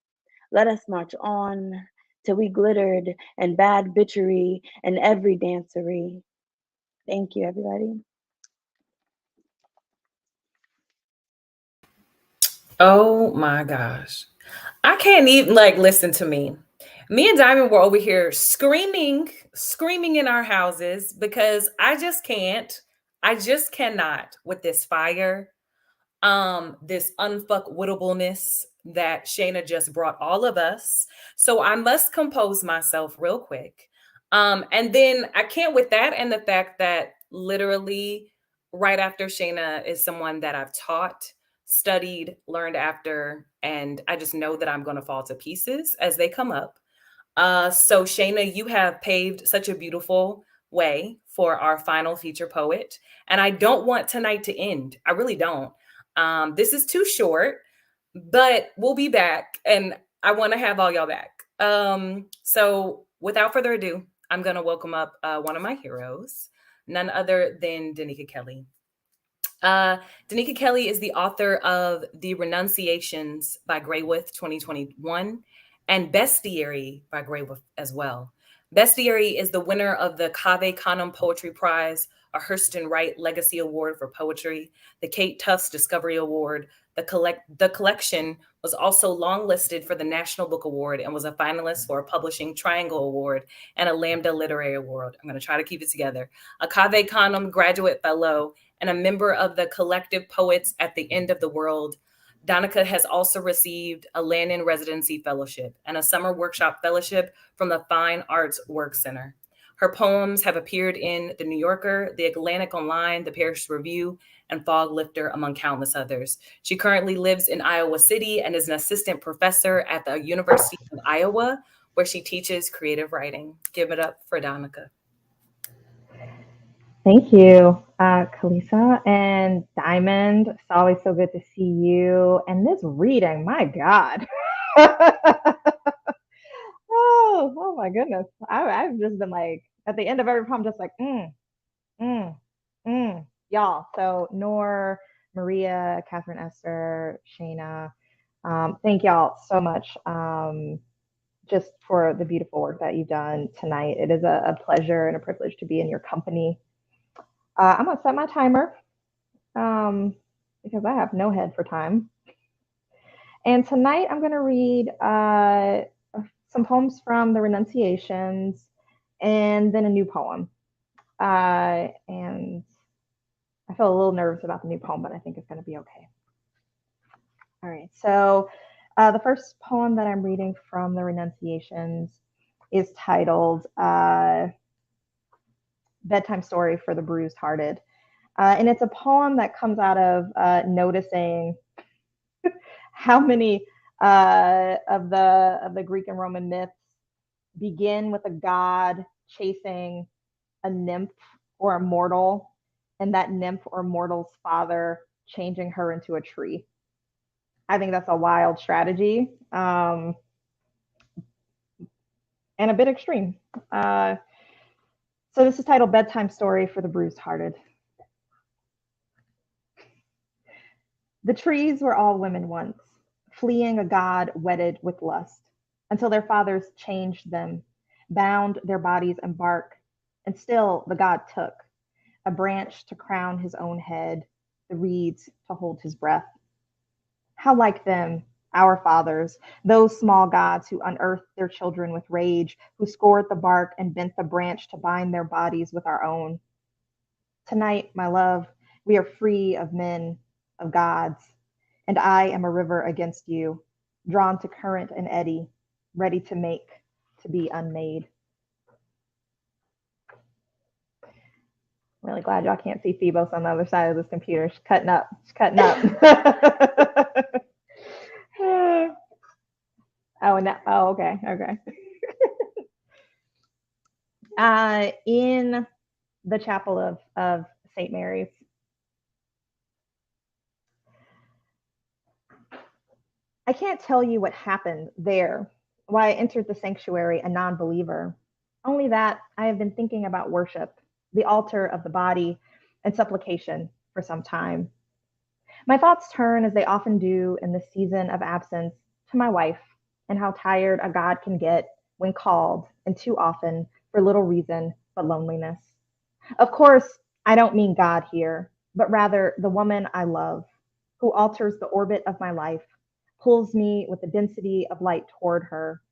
Let us march on till we glittered and bad bitchery and every dancery. Thank you, everybody. Oh my gosh. I can't even listen to me. Me and Diamond were over here screaming in our houses because I just can't. I just cannot with this fire, this unfuckwitableness that Shayna just brought all of us. So I must compose myself real quick. And then I can't with that and the fact that literally right after Shayna is someone that I've taught, studied, learned after, and I just know that I'm going to fall to pieces as they come up. So Shayna, you have paved such a beautiful way for our final feature poet. And I don't want tonight to end. I really don't. This is too short, but we'll be back and I want to have all y'all back. So without further ado, I'm going to welcome up one of my heroes, none other than Danica Kelly. Danica Kelly is the author of The Renunciations by Graywolf 2021 and Bestiary by Graywolf as well. Bestiary is the winner of the Cave Canem Poetry Prize a Hurston Wright Legacy Award for Poetry, the Kate Tufts Discovery Award. The collection was also longlisted for the National Book Award and was a finalist for a Publishing Triangle Award and a Lambda Literary Award. I'm going to try to keep it together. A Cave Canem Graduate Fellow and a member of the Collective Poets at the End of the World. Donica has also received a Lannan Residency Fellowship and a Summer Workshop Fellowship from the Fine Arts Work Center. Her poems have appeared in The New Yorker, The Atlantic Online, The Paris Review, and Fog Lifter, among countless others. She currently lives in Iowa City and is an assistant professor at the University of Iowa, where she teaches creative writing. Give it up for Donica. Thank you, Kalisa and Diamond. It's always so good to see you. And this reading, my God. oh my goodness. I've just been like, at the end of every poem, just like, y'all. So Noor, Maria, Catherine Esther, Shayna, thank y'all so much just for the beautiful work that you've done tonight. It is a pleasure and a privilege to be in your company. I'm going to set my timer because I have no head for time. And tonight I'm going to read some poems from the Renunciations and then a new poem. And I feel a little nervous about the new poem, but I think it's going to be okay. All right. So the first poem that I'm reading from the Renunciations is titled Bedtime Story for the Bruised Hearted. And it's a poem that comes out of noticing how many of the Greek and Roman myths begin with a god chasing a nymph or a mortal, and that nymph or mortal's father changing her into a tree. I think that's a wild strategy and a bit extreme. So this is titled Bedtime Story for the Bruised Hearted. The trees were all women once, fleeing a god wedded with lust, until their fathers changed them, bound their bodies in bark, and still the god took a branch to crown his own head, the reeds to hold his breath. How like them, our fathers, those small gods who unearthed their children with rage, who scored the bark and bent the branch to bind their bodies with our own. Tonight, my love, we are free of men, of gods, and I am a river against you, drawn to current and eddy, ready to make, to be unmade. I'm really glad y'all can't see Phoebos on the other side of this computer. She's cutting up. She's cutting up. Okay. In the chapel of St. Mary's. I can't tell you what happened there, why I entered the sanctuary a non-believer. Only that I have been thinking about worship, the altar of the body, and supplication for some time. My thoughts turn, as they often do in this season of absence, to my wife and how tired a God can get when called, and too often for little reason but loneliness. Of course, I don't mean God here, but rather the woman I love, who alters the orbit of my life, pulls me with the density of light toward her,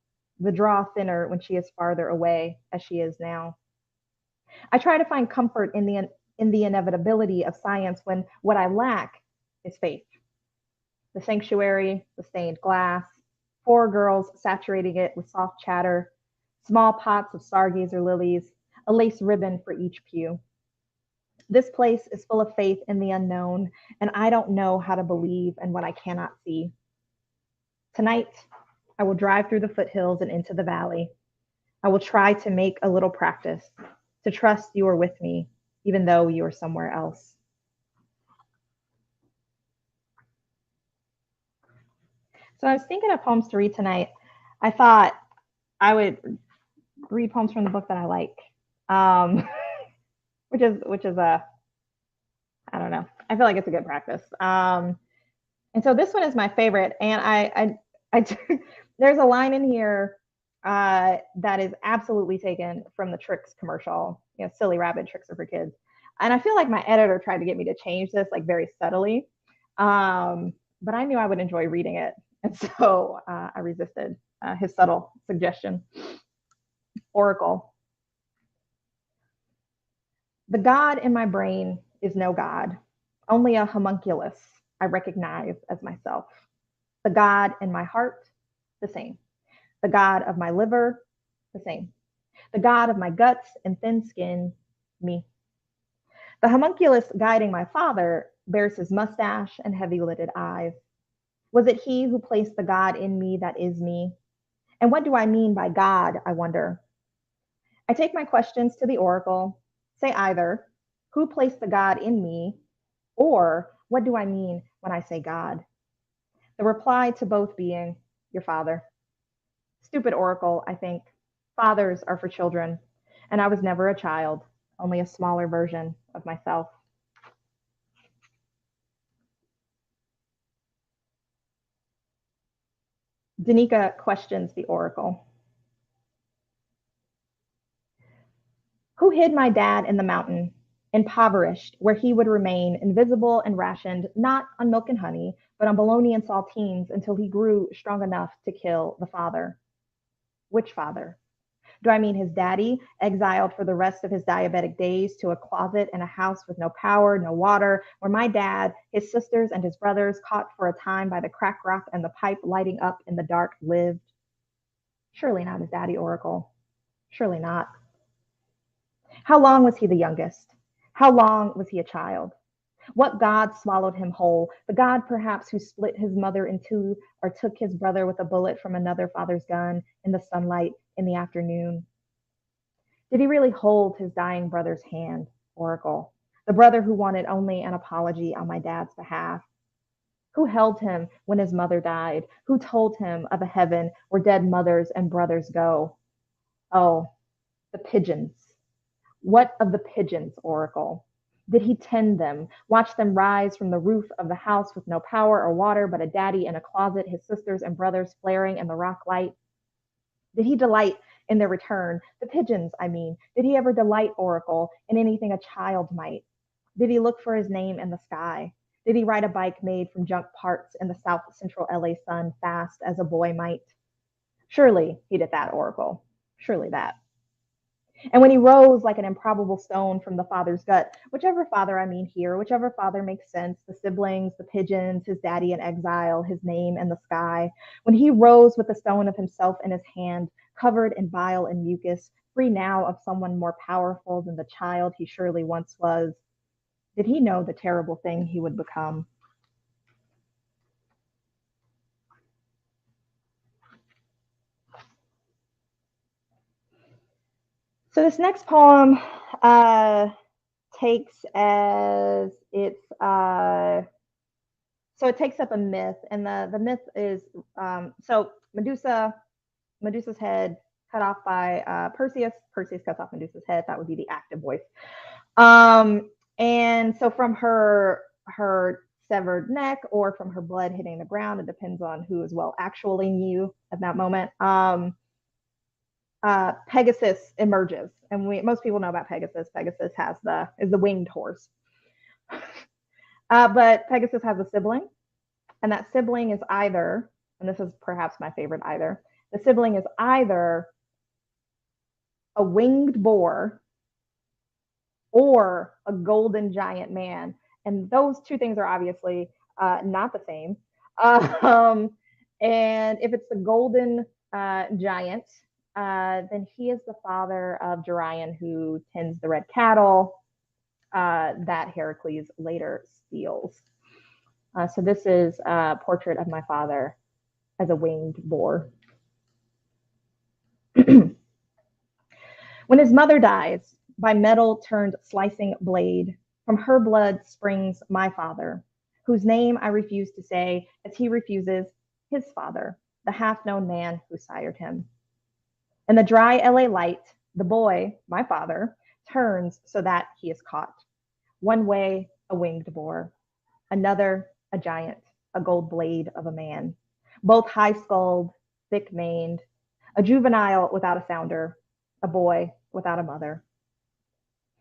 the draw thinner when she is farther away, as she is now. I try to find comfort in the inevitability of science when what I lack is faith. The sanctuary, the stained glass, 4 girls saturating it with soft chatter, small pots of stargazer lilies, a lace ribbon for each pew. This place is full of faith in the unknown, and I don't know how to believe in what I cannot see. Tonight, I will drive through the foothills and into the valley. I will try to make a little practice, to trust you are with me, even though you are somewhere else. So I was thinking of poems to read tonight. I thought I would read poems from the book that I like, which is a, I don't know. I feel like it's a good practice. And so this one is my favorite. And I there's a line in here that is absolutely taken from the Trix commercial. You know, silly rabbit, tricks are for kids. And I feel like my editor tried to get me to change this like very subtly. But I knew I would enjoy reading it. And so I resisted his subtle suggestion. Oracle. The God in my brain is no God, only a homunculus I recognize as myself. The God in my heart, the same. The God of my liver, the same. The God of my guts and thin skin, me. The homunculus guiding my father bears his mustache and heavy-lidded eyes. Was it he who placed the God in me that is me? And what do I mean by God, I wonder? I take my questions to the oracle, say either, who placed the God in me, or what do I mean when I say God? The reply to both being, your father. Stupid oracle, I think. Fathers are for children, and I was never a child, only a smaller version of myself. Danica questions the oracle. Who hid my dad in the mountain, impoverished, where he would remain invisible and rationed, not on milk and honey, but on bologna and saltines until he grew strong enough to kill the father? Which father? Do I mean his daddy, exiled for the rest of his diabetic days to a closet in a house with no power, no water, where my dad, his sisters, and his brothers, caught for a time by the crack rock and the pipe lighting up in the dark, lived? Surely not his daddy, oracle. Surely not. How long was he the youngest? How long was he a child? What God swallowed him whole? The God perhaps who split his mother in two or took his brother with a bullet from another father's gun in the sunlight in the afternoon? Did he really hold his dying brother's hand, oracle? The brother who wanted only an apology on my dad's behalf? Who held him when his mother died? Who told him of a heaven where dead mothers and brothers go? Oh, the pigeons. What of the pigeons, oracle? Did he tend them, watch them rise from the roof of the house with no power or water but a daddy in a closet, his sisters and brothers flaring in the rock light? Did he delight in their return? The pigeons, I mean. Did he ever delight, oracle, in anything a child might? Did he look for his name in the sky? Did he ride a bike made from junk parts in the south central LA sun fast as a boy might? Surely he did that, oracle. Surely that. And when he rose like an improbable stone from the father's gut, whichever father I mean here, whichever father makes sense, the siblings, the pigeons, his daddy in exile, his name and the sky, when he rose with the stone of himself in his hand, covered in bile and mucus, free now of someone more powerful than the child he surely once was, did he know the terrible thing he would become? So this next poem takes as its so it takes up a myth, and the myth is so Medusa's head cut off by Perseus. Perseus cuts off Medusa's head. That would be the active voice. And so from her severed neck or from her blood hitting the ground, it depends on who is well actually knew at that moment. Pegasus emerges, and most people know about Pegasus. Pegasus is the winged horse, but Pegasus has a sibling, and that sibling is either, and this is perhaps my favorite either, the sibling is either a winged boar or a golden giant man, and those two things are obviously not the same. And if it's the golden giant, then he is the father of Gerion, who tends the red cattle that Heracles later steals. So this is a portrait of my father as a winged boar. When his mother dies, by metal turned slicing blade, from her blood springs my father, whose name I refuse to say, as he refuses his father, the half-known man who sired him. In the dry LA light, the boy, my father, turns so that he is caught. One way, a winged boar. Another, a giant, a gold blade of a man. Both high-skulled, thick-maned. A juvenile without a sounder. A boy without a mother.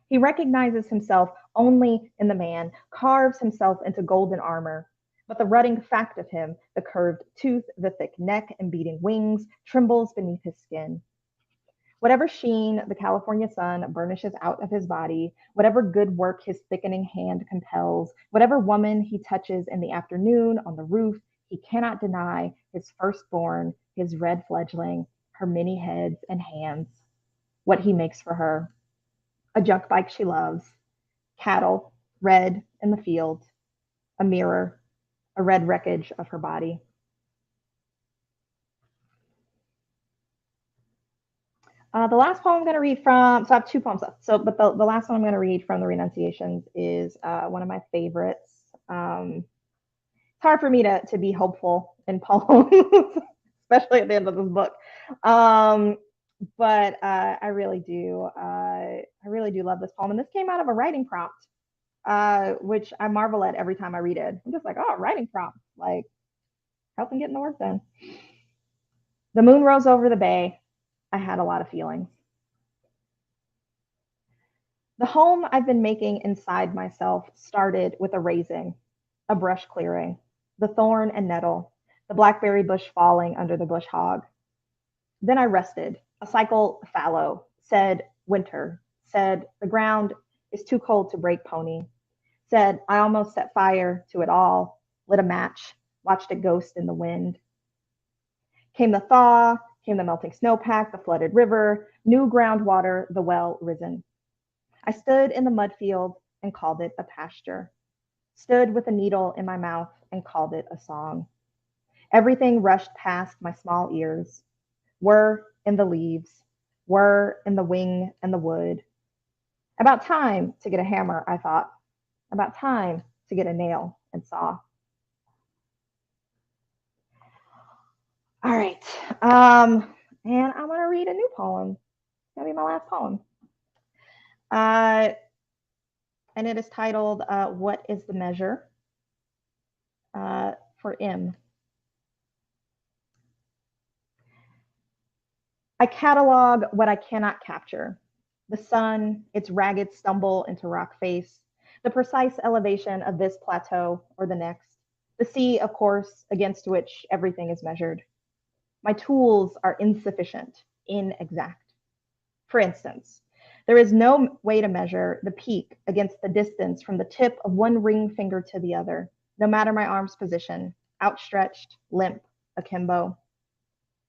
He recognizes himself only in the man, carves himself into golden armor. But the rutting fact of him, the curved tooth, the thick neck, and beating wings, trembles beneath his skin. Whatever sheen the California sun burnishes out of his body, whatever good work his thickening hand compels, whatever woman he touches in the afternoon on the roof, he cannot deny his firstborn, his red fledgling, her many heads and hands, what he makes for her. A junk bike she loves, cattle, red in the field, a mirror, a red wreckage of her body. The last poem I'm going to read from, so I have two poems left. But the last one I'm going to read from the Renunciations is one of my favorites. It's hard for me to be hopeful in poems, especially at the end of this book. But I really do love this poem. And this came out of a writing prompt, which I marvel at every time I read it. I'm just like, oh, writing prompt, like helping getting the work done. The moon rose over the bay. I had a lot of feelings. The home I've been making inside myself started with a raising, a brush clearing, the thorn and nettle, the blackberry bush falling under the bush hog. Then I rested, a cycle fallow, said winter, said the ground is too cold to break pony, said I almost set fire to it all, lit a match, watched it ghost in the wind. Came the thaw, came the melting snowpack, the flooded river, new groundwater, the well risen. I stood in the mud field and called it a pasture, stood with a needle in my mouth and called it a song. Everything rushed past my small ears, were in the leaves, were in the wing and the wood. About time to get a hammer, I thought. About time to get a nail and saw. All right. And I'm going to read a new poem. It's going to be my last poem. And it is titled, What is the Measure? For M. I catalog what I cannot capture. The sun, its ragged stumble into rock face, the precise elevation of this plateau or the next, the sea, of course, against which everything is measured. My tools are insufficient, inexact. For instance, there is no way to measure the peak against the distance from the tip of one ring finger to the other, no matter my arm's position, outstretched, limp, akimbo.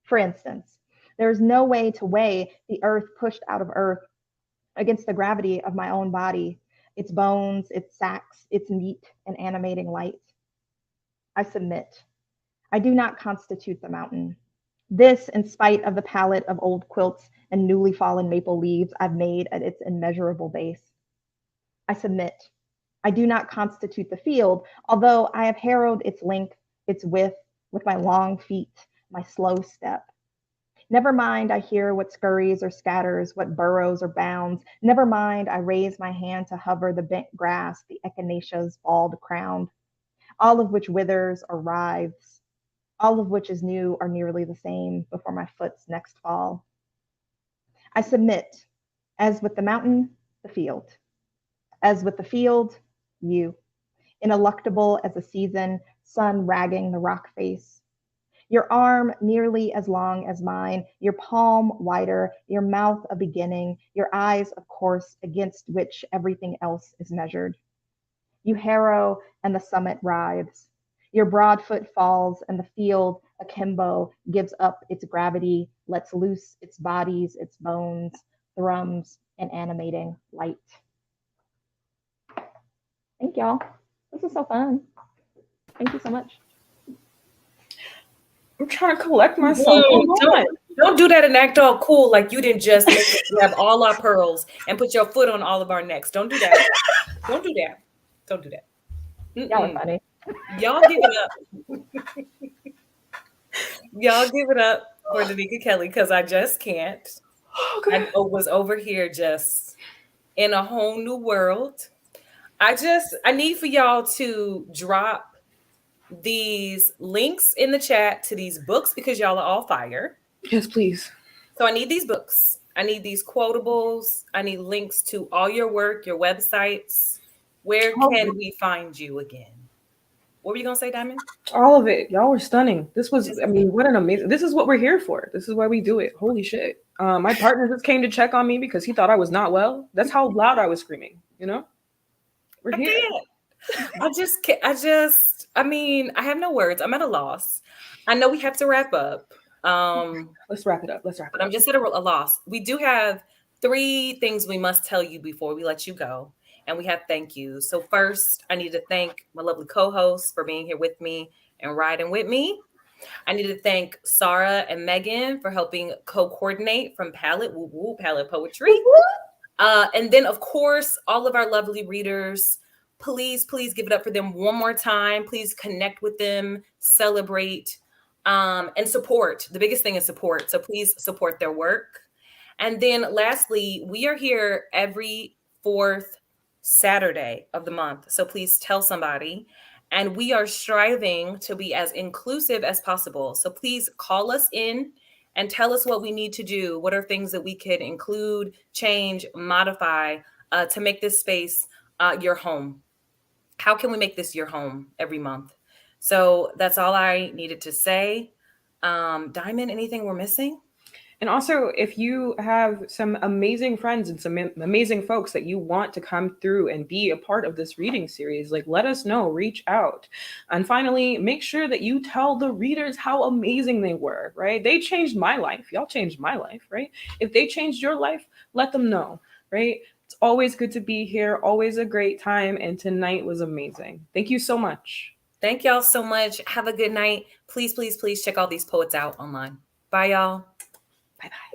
For instance, there is no way to weigh the earth pushed out of earth against the gravity of my own body, its bones, its sacks, its meat and animating light. I submit. I do not constitute the mountain. This, in spite of the palette of old quilts and newly fallen maple leaves I've made at its immeasurable base. I submit. I do not constitute the field, although I have harrowed its length, its width, with my long feet, my slow step. Never mind, I hear what scurries or scatters, what burrows or bounds. Never mind, I raise my hand to hover the bent grass, the echinacea's bald crown, all of which withers or writhes, all of which is new or nearly the same before my foot's next fall. I submit, as with the mountain, the field. As with the field, you, ineluctable as a season, sun ragging the rock face. Your arm nearly as long as mine, your palm wider, your mouth a beginning, your eyes, of course, against which everything else is measured. You harrow and the summit writhes. Your broad foot falls and the field, akimbo, gives up its gravity, lets loose its bodies, its bones, thrums an animating light. Thank y'all. This is so fun. Thank you so much. I'm trying to collect myself. Don't do that and act all cool like you didn't just grab all our pearls and put your foot on all of our necks. Don't do that. Don't do that. Don't do that. Y'all are funny. Y'all give it up. Y'all give it up for Danica Kelly because I just can't. I was over here just in a whole new world. I need for y'all to drop these links in the chat to these books because y'all are all fire. Yes, please. So I need these books. I need these quotables. I need links to all your work, your websites, Where Oh. can we find you again? What were you gonna say, Diamond? All of it. Y'all were stunning. This was, I mean, what an amazing, this is what we're here for. This is why we do it. Holy shit. My partner just came to check on me because he thought I was not well. That's how loud I was screaming, you know? We're here. I mean, I have no words. I'm at a loss. I know we have to wrap up. Let's wrap it up. But I'm just at a loss. We do have 3 things we must tell you before we let you go. And we have thank yous. So first, I need to thank my lovely co-hosts for being here with me and riding with me. I need to thank Sarah and Megan for helping co-coordinate from Palette, Woo Woo, Palette Poetry. And then, of course, all of our lovely readers, please give it up for them one more time. Please connect with them, celebrate, and support. The biggest thing is support. So please support their work. And then lastly, we are here every 4th Saturday of the month. So please tell somebody. And we are striving to be as inclusive as possible. So please call us in and tell us what we need to do. What are things that we could include, change, modify to make this space your home? How can we make this your home every month? So that's all I needed to say. Diamond, anything we're missing? And also, if you have some amazing friends and some amazing folks that you want to come through and be a part of this reading series, like, let us know, reach out. And finally, make sure that you tell the readers how amazing they were, right? They changed my life. Y'all changed my life, right? If they changed your life, let them know, right? It's always good to be here, always a great time. And tonight was amazing. Thank you so much. Thank y'all so much. Have a good night. Please check all these poets out online. Bye, y'all. Bye-bye.